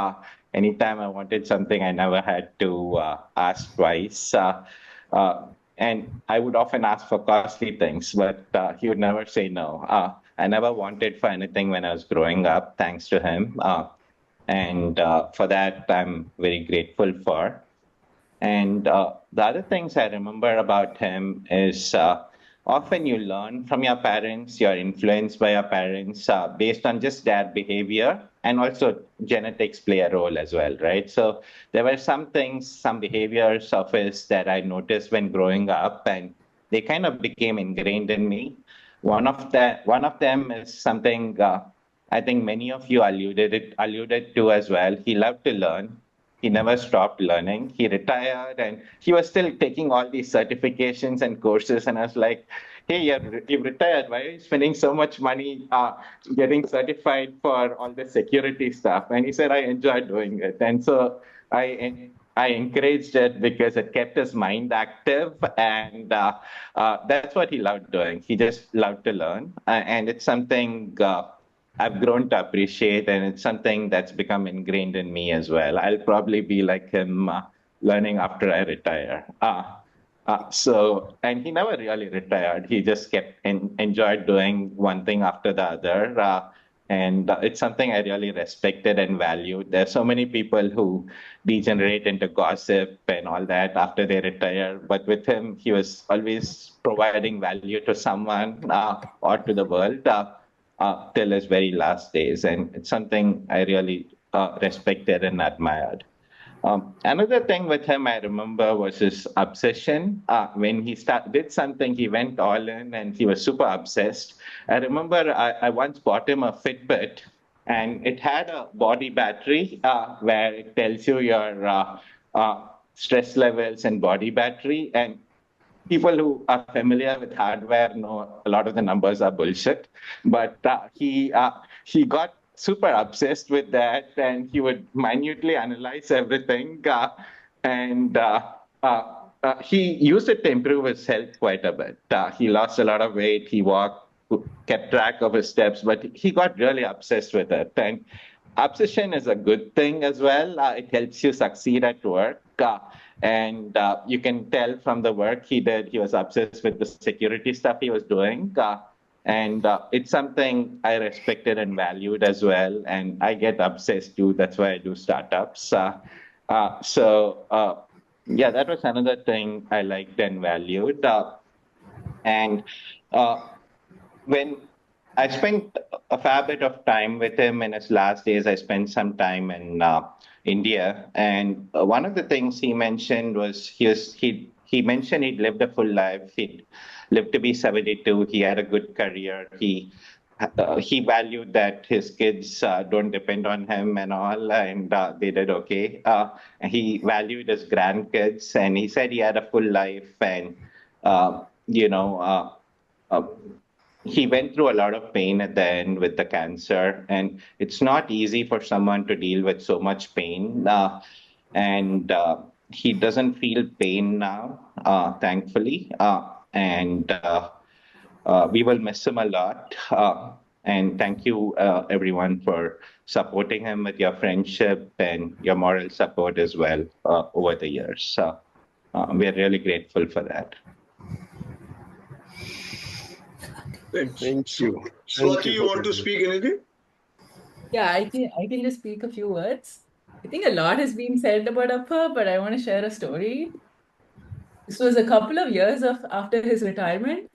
Anytime I wanted something, I never had to ask twice. And I would often ask for costly things, but he would never say no. I never wanted for anything when I was growing up, thanks to him. And for that, I'm very grateful for. And the other things I remember about him is often you learn from your parents, you're influenced by your parents based on just their behavior, and also genetics play a role as well, right? So there were some things, some behaviors of his that I noticed when growing up, and they kind of became ingrained in me. One of them is something I think many of you alluded to as well. He loved to learn. He never stopped learning. He retired and he was still taking all these certifications and courses. And I was like, hey, you've retired. Why are you spending so much money getting certified for all the security stuff? And he said, I enjoy doing it. And so I encouraged it because it kept his mind active. And that's what he loved doing. He just loved to learn. And it's something I've grown to appreciate, and it's something that's become ingrained in me as well. I'll probably be like him, learning after I retire. And he never really retired. He just enjoyed doing one thing after the other. And it's something I really respected and valued. There's so many people who degenerate into gossip and all that after they retire. But with him, he was always providing value to someone or to the world. Till his very last days. And it's something I really respected and admired. Another thing with him I remember was his obsession. When he did something, he went all in and he was super obsessed. I remember I once bought him a Fitbit and it had a body battery where it tells you your stress levels and body battery. And people who are familiar with hardware know a lot of the numbers are bullshit. But he got super obsessed with that, and he would minutely analyze everything. And he used it to improve his health quite a bit. He lost a lot of weight. He walked, kept track of his steps, but he got really obsessed with it. And obsession is a good thing as well. It helps you succeed at work. And you can tell from the work he did, he was obsessed with the security stuff he was doing. And it's something I respected and valued as well. And I get obsessed too. That's why I do startups. Yeah, that was another thing I liked and valued. And when I spent a fair bit of time with him in his last days, I spent some time in India, and one of the things he mentioned was he mentioned he'd lived a full life. He'd lived to be 72. He had a good career. He valued that his kids don't depend on him and all, and they did okay. He valued his grandkids, and he said he had a full life, and you know. He went through a lot of pain at the end with the cancer, and it's not easy for someone to deal with so much pain. And he doesn't feel pain now, thankfully. We will miss him a lot. And thank you, everyone, for supporting him with your friendship and your moral support as well over the years. We are really grateful for that. Thank you. Swati, you want to speak anything? Yeah, I can just speak a few words. I think a lot has been said about Appa, but I want to share a story. This was a couple of years after his retirement,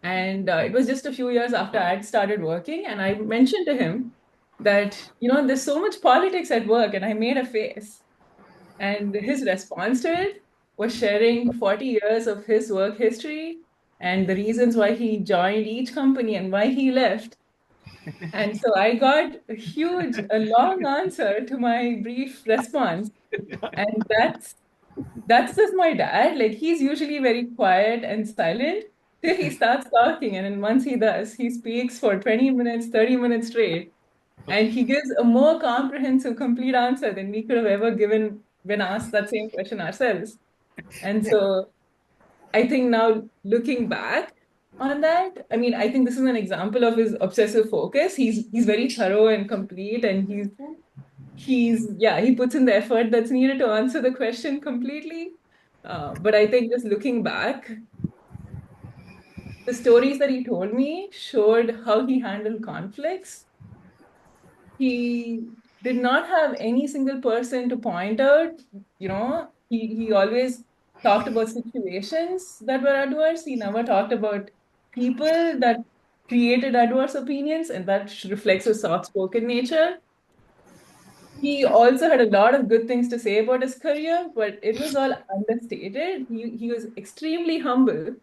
and it was just a few years after I'd started working, and I mentioned to him that, there's so much politics at work, and I made a face. And his response to it was sharing 40 years of his work history and the reasons why he joined each company and why he left. And so I got a long answer to my brief response. And that's just my dad. Like, he's usually very quiet and silent till he starts talking. And then once he does, he speaks for 20 minutes, 30 minutes straight. And he gives a more comprehensive, complete answer than we could have ever given when asked that same question ourselves. And so I think now looking back on that, I mean, I think this is an example of his obsessive focus. He's very thorough and complete, and he puts in the effort that's needed to answer the question completely. But I think just looking back, the stories that he told me showed how he handled conflicts. He did not have any single person to point out. He always talked about situations that were adverse. He never talked about people that created adverse opinions, and that reflects his soft-spoken nature. He also had a lot of good things to say about his career, but it was all understated. He was extremely humble.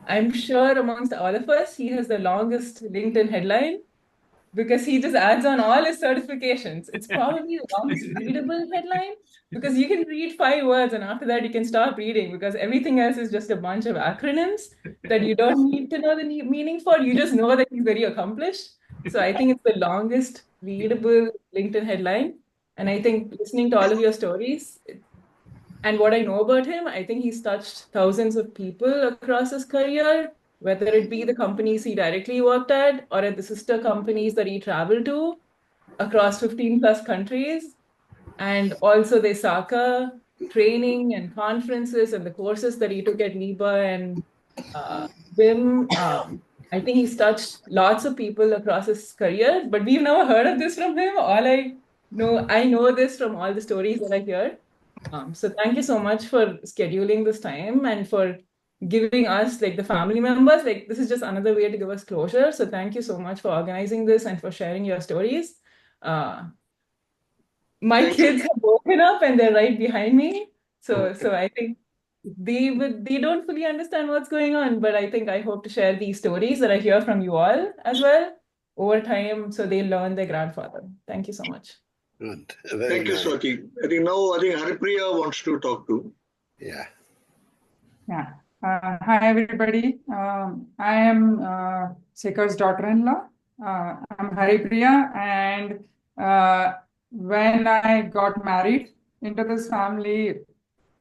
I'm sure amongst all of us, he has the longest LinkedIn headline because he just adds on all his certifications. It's probably the longest readable headline because you can read 5 words and after that you can stop reading because everything else is just a bunch of acronyms that you don't need to know the meaning for. You just know that he's very accomplished. So I think it's the longest readable LinkedIn headline. And I think listening to all of your stories and what I know about him, I think he's touched thousands of people across his career, whether it be the companies he directly worked at or at the sister companies that he traveled to across 15 plus countries. And also the SACA training and conferences and the courses that he took at NIBA and BIM. I think he's touched lots of people across his career, but we've never heard of this from him. I know this from all the stories that I hear. So thank you so much for scheduling this time and for giving us, like, the family members, like, this is just another way to give us closure. So thank you so much for organizing this and for sharing your stories. My kids have woken up and they're right behind me. So I think they don't fully understand what's going on, but I hope to share these stories that I hear from you all as well over time so they learn their grandfather. Thank you so much. Good. Thank you, Swati. I think Haripriya wants to talk to. Yeah. Yeah. Hi, everybody. I am Sekar's daughter-in-law. I'm Haripriya, and when I got married into this family,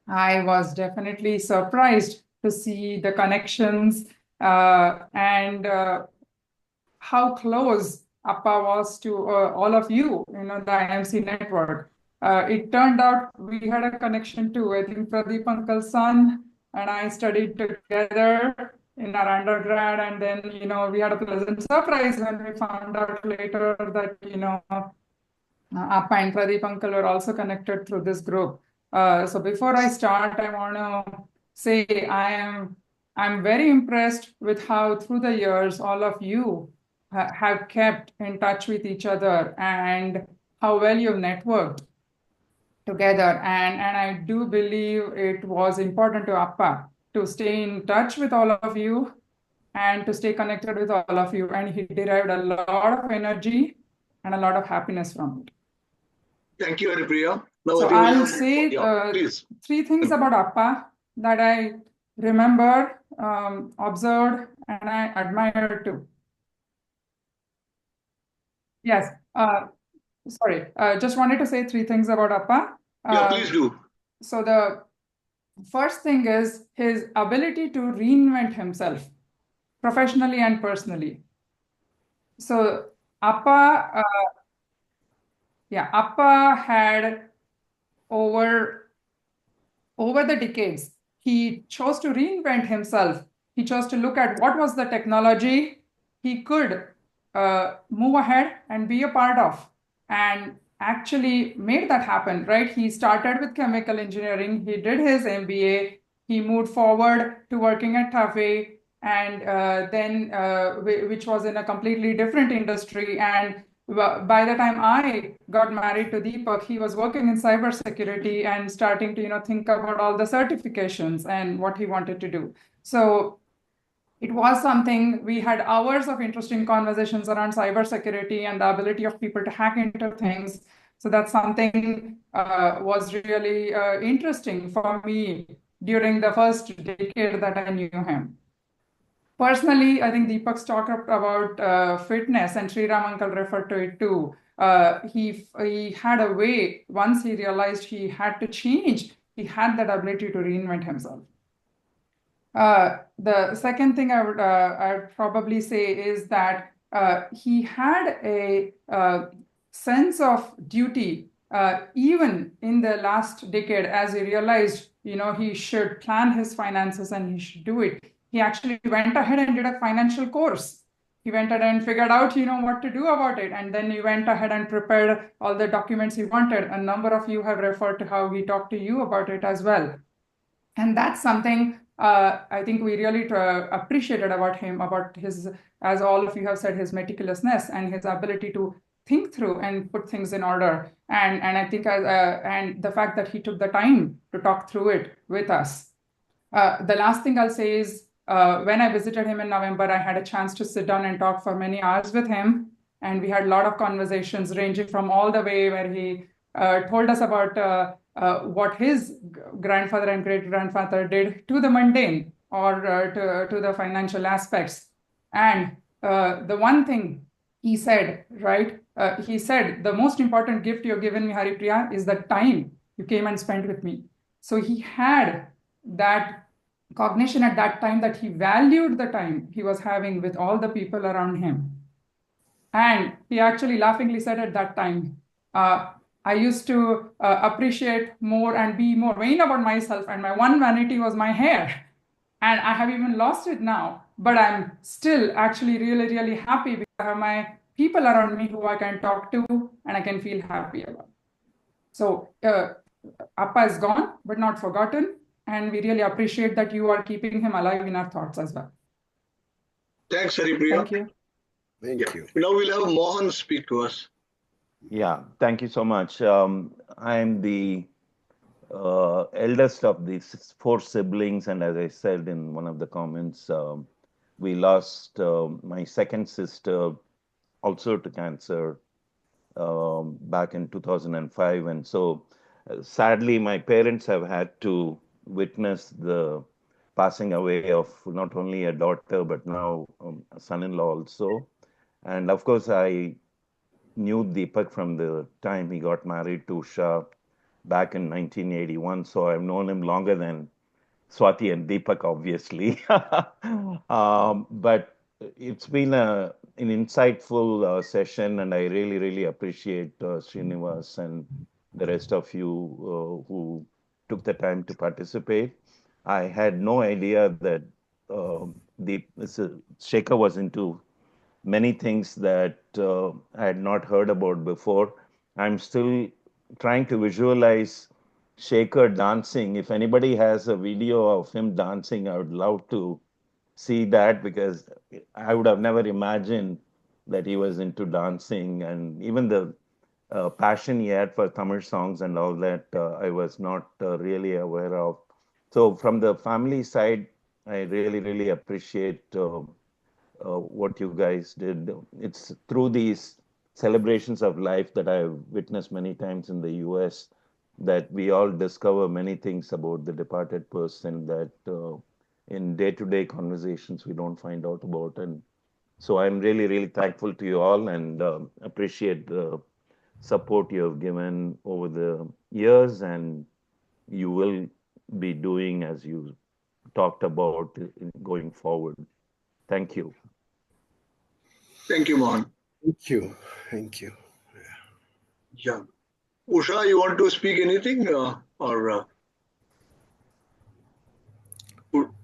I was definitely surprised to see the connections and how close Appa was to all of you, the IMC network. it turned out we had a connection too. I think Pradeep Uncle's son and I studied together in our undergrad, and then we had a pleasant surprise when we found out later that Appa and Pradeep Uncle were also connected through this group. So before I start, I want to say I'm very impressed with how through the years all of you have kept in touch with each other and how well you've networked together. And I do believe it was important to Appa to stay in touch with all of you and to stay connected with all of you. And he derived a lot of energy and a lot of happiness from it. Thank you, Haripriya. Now So I think we I'll have, say please. 3 things about Appa that I remember, observed, and I admire too. Yes. Sorry. Just wanted to say 3 things about Appa. Yeah, please do. So the first thing is his ability to reinvent himself professionally and personally. So Appa, Appa had over the decades, he chose to reinvent himself. He chose to look at what was the technology he could move ahead and be a part of, and actually made that happen, right? He started with chemical engineering. He did his MBA. He moved forward to working at TAFE, and then which was in a completely different industry. And by the time I got married to Deepak, he was working in cybersecurity and starting to think about all the certifications and what he wanted to do. So it was something, we had hours of interesting conversations around cybersecurity and the ability of people to hack into things. So that's something was really interesting for me during the first decade that I knew him. Personally, I think Deepak's talked about fitness, and Sriram Uncle referred to it too. He had a way, once he realized he had to change, he had that ability to reinvent himself. The second thing I would probably say is that he had a sense of duty, even in the last decade, as he realized, he should plan his finances and he should do it. He actually went ahead and did a financial course. He went ahead and figured out, what to do about it. And then he went ahead and prepared all the documents he wanted. A number of you have referred to how he talked to you about it as well. And that's something I think we really appreciated about him, about his, as all of you have said, his meticulousness and his ability to think through and put things in order. And I think, and the fact that he took the time to talk through it with us. The last thing I'll say is, when I visited him in November, I had a chance to sit down and talk for many hours with him. And we had a lot of conversations ranging from all the way where he told us about what his grandfather and great-grandfather did to the mundane or to the financial aspects. And the one thing he said, right? He said, the most important gift you've given me, Haripriya, is the time you came and spent with me. So he had that cognition at that time that he valued the time he was having with all the people around him. And he actually laughingly said at that time, I used to appreciate more and be more vain about myself, and my one vanity was my hair. And I have even lost it now, but I'm still actually really, really happy because I have my people around me who I can talk to and I can feel happy about. So Appa is gone, but not forgotten. And we really appreciate that you are keeping him alive in our thoughts as well. Thanks, Haripriya. Thank you. Thank you. Now we'll have Mohan speak to us. Yeah, thank you so much. I'm the eldest of these 4 siblings, and as I said in one of the comments, we lost my second sister also to cancer back in 2005. And so sadly, my parents have had to witness the passing away of not only a daughter, but now a son-in-law also. And of course, I knew Deepak from the time he got married to Usha back in 1981. So I've known him longer than Swati and Deepak, obviously. But it's been an insightful session, and I really, really appreciate Srinivas and the rest of you who took the time to participate. I had no idea that Shekhar was into many things that I had not heard about before. I'm still trying to visualize Shekhar dancing. If anybody has a video of him dancing, I would love to see that, because I would have never imagined that he was into dancing, and even the passion he had for Tamil songs and all that, I was not really aware of. So from the family side, I really, really appreciate what you guys did. It's through these celebrations of life that I've witnessed many times in the US that we all discover many things about the departed person that in day-to-day conversations we don't find out about. And so I'm really, really thankful to you all, and appreciate the support you have given over the years, and you will be doing as you talked about going forward. Thank you. Thank you, Mohan. Thank you. Thank you. Yeah. Usha, you want to speak anything or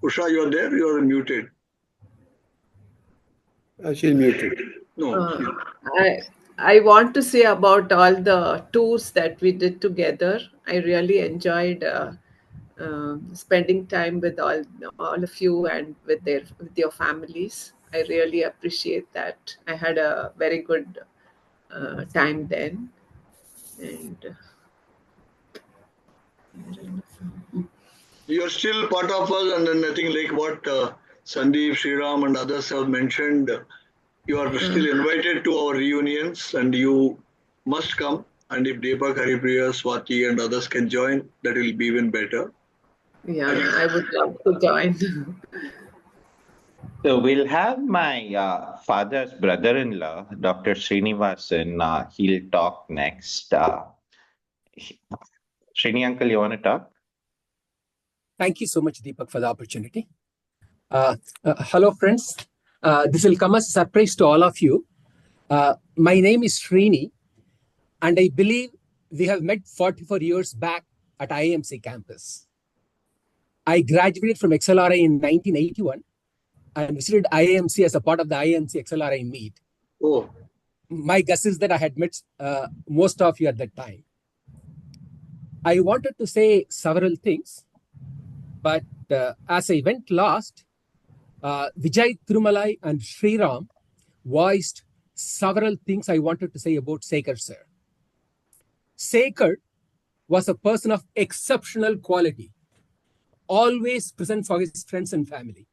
Usha, you are there? You are muted. She's muted. No. I want to say about all the tours that we did together. I really enjoyed spending time with all of you and with your families. I really appreciate that. I had a very good time then, and You are still part of us, and then I think like what Sandeep, Sriram, and others have mentioned, you are still invited to our reunions, and you must come. And if Deepak, Haripriya, Swati, and others can join, that will be even better. yeah, I would love to join. So we'll have my father's brother-in-law, Dr. Srinivasan. He'll talk next. Srini uncle, you want to talk? Thank you so much, Deepak, for the opportunity. Hello, friends. This will come as a surprise to all of you. My name is Srini, and I believe we have met 44 years back at IMC campus. I graduated from XLRI in 1981 and visited IMC as a part of the IMC XLRI meet. Oh. My guess is that I had met most of you at that time. I wanted to say several things, but as I went last, Vijay Thirumalai and Sriram voiced several things I wanted to say about Sekar sir. Sekar was a person of exceptional quality, always present for his friends and family.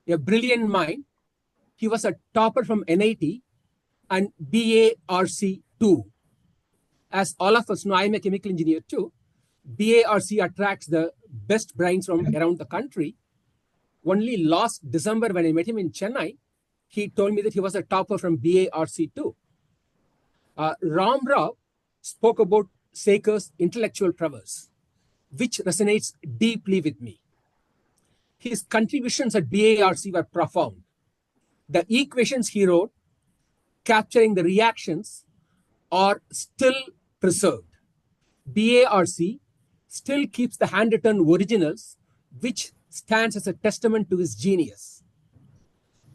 A brilliant mind. He was a topper from NIT and BARC 2. As all of us know, I'm a chemical engineer too. BARC attracts the best brains from around the country. Only last December, when I met him in Chennai, he told me that he was a topper from BARC 2. Ram Rao spoke about Sekar's intellectual prowess, which resonates deeply with me. His contributions at BARC were profound. The equations he wrote, capturing the reactions, are still preserved. BARC still keeps the handwritten originals, which stands as a testament to his genius.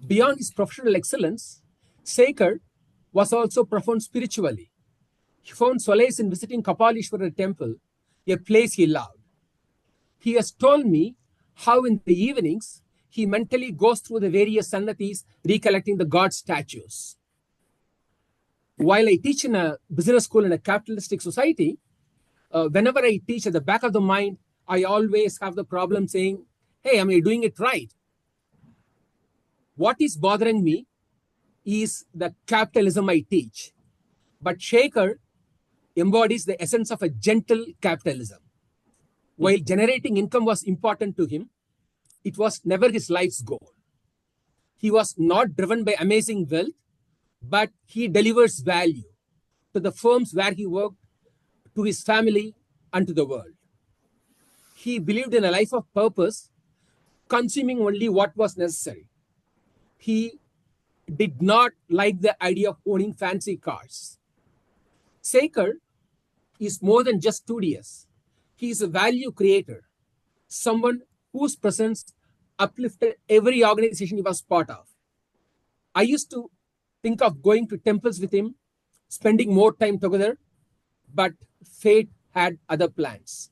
Beyond his professional excellence, Sekar was also profound spiritually. He found solace in visiting Kapalishwara temple, a place he loved. He has told me how in the evenings he mentally goes through the various sannathis, recollecting the god statues. While I teach in a business school in a capitalistic society, whenever I teach, at the back of the mind, I always have the problem saying, hey, am I doing it right? What is bothering me is the capitalism I teach. But Sekar embodies the essence of a gentle capitalism. While generating income was important to him, it was never his life's goal. He was not driven by amazing wealth, but he delivers value to the firms where he worked, to his family, and to the world. He believed in a life of purpose, consuming only what was necessary. He did not like the idea of owning fancy cars. Sekar is more than just studious. He is a value creator, someone whose presence uplifted every organization he was part of. I used to think of going to temples with him, spending more time together, but fate had other plans.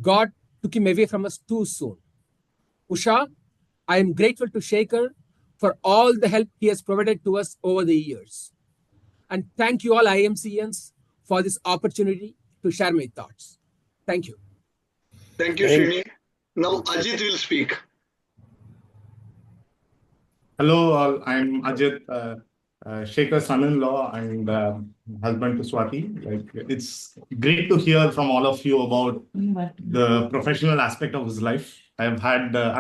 God took him away from us too soon. Usha, I am grateful to Shekhar for all the help he has provided to us over the years. And thank you all IMCNs for this opportunity to share my thoughts. Thank you. Thank you, Srini. Now Ajit will speak. Hello, all. I'm Ajit, Shekhar's son-in-law and husband to Swati. It's great to hear from all of you about the professional aspect of his life. I've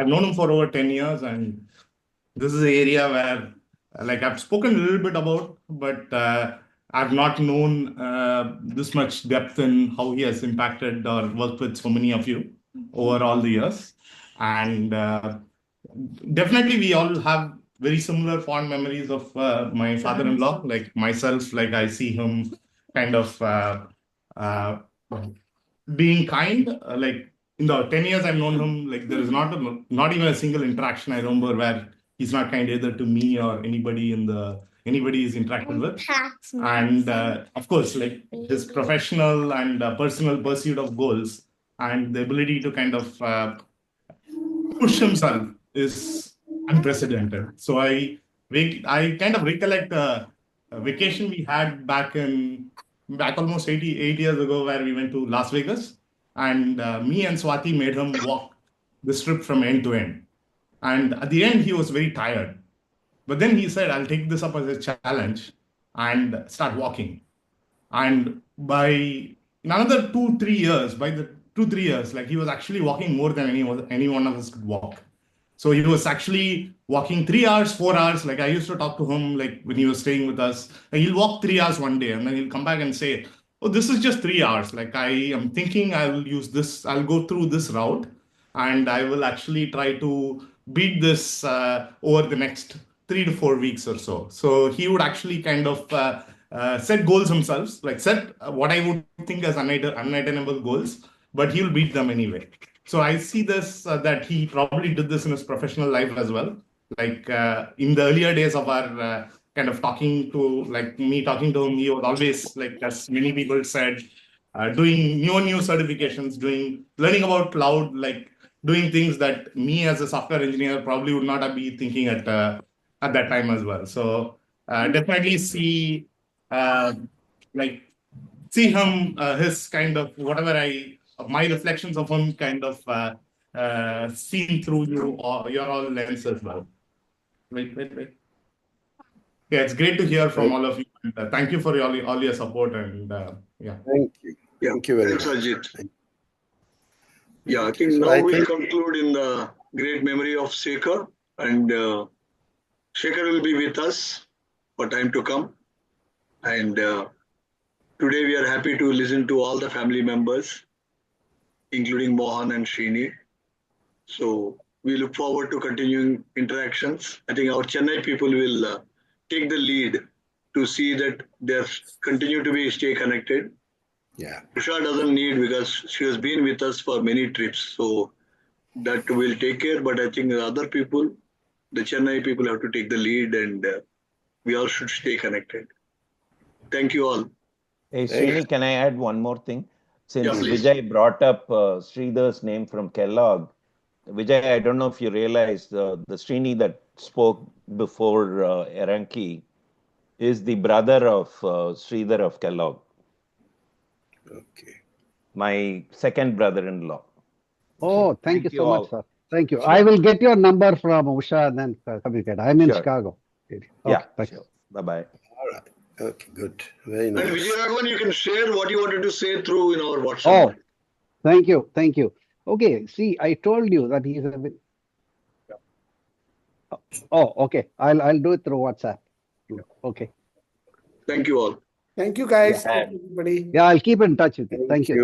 known him for over 10 years, and this is an area where, I've spoken a little bit about, but I've not known this much depth in how he has impacted or worked with so many of you over all the years. And definitely, we all have very similar fond memories of my father-in-law. Like myself, I see him kind of being kind. In the 10 years I've known him, there is not even a single interaction I remember where he's not kind either to me or anybody he's interacted with. And of course, his professional and personal pursuit of goals and the ability to kind of push himself is unprecedented. So I kind of recollect a vacation we had back almost 8 years ago, where we went to Las Vegas, and me and Swati made him walk the strip from end to end. And at the end, he was very tired. But then he said, I'll take this up as a challenge and start walking. And in another 2-3 years, he was actually walking more than any one of us could walk. So he was actually walking 3 hours, 4 hours. I used to talk to him when he was staying with us. He'll walk 3 hours one day, and then he'll come back and say, "Oh, this is just 3 hours. I am thinking I will use this. I'll go through this route, and I will actually try to beat this over the next 3 to 4 weeks or so." So he would actually kind of set goals himself, set what I would think as unattainable goals, but he'll beat them anyway. So I see this, that he probably did this in his professional life as well. In the earlier days of our kind of me talking to him, he was always, as many people said, doing new certifications, learning about cloud, doing things that me as a software engineer probably would not have been thinking at that time as well. So definitely see him, his kind of my reflections of him kind of seen through your all lens as well. Wait. Yeah, it's great to hear from all of you. And, thank you for all your support, and yeah. Thank you. Thank you very much. Thanks, Ajit. Yeah, I think now we'll conclude in the great memory of Sekar, and Sekar will be with us for time to come. And today we are happy to listen to all the family members, including Mohan and Srini. So we look forward to continuing interactions. I think our Chennai people will take the lead to see that they continue to stay connected. Yeah. Usha doesn't need, because she has been with us for many trips. So that will take care. But I think the other people, the Chennai people, have to take the lead, and we all should stay connected. Thank you all. Hey, Srini, can I add one more thing? Since Yeah, please. Vijay brought up Sridhar's name from Kellogg, Vijay, I don't know if you realize the Srini that spoke before Eranki is the brother of Sridhar of Kellogg. Okay. My second brother-in-law. Oh, thank you so all. much, sir. Thank you. Sure. I will get your number from Usha and then communicate. I'm in Sure. Chicago. Okay, Yeah, thanks. sure. Bye-bye. All right. Okay, good. Very nice. And Vijay, you can share what you wanted to say through in our WhatsApp. Oh, thank you. Thank you. Okay, see, I told you that he's a... Oh, okay. I'll do it through WhatsApp. Okay. Thank you all. Thank you, guys. Yeah. Thank you, everybody. Yeah, I'll keep in touch with you. Thank you.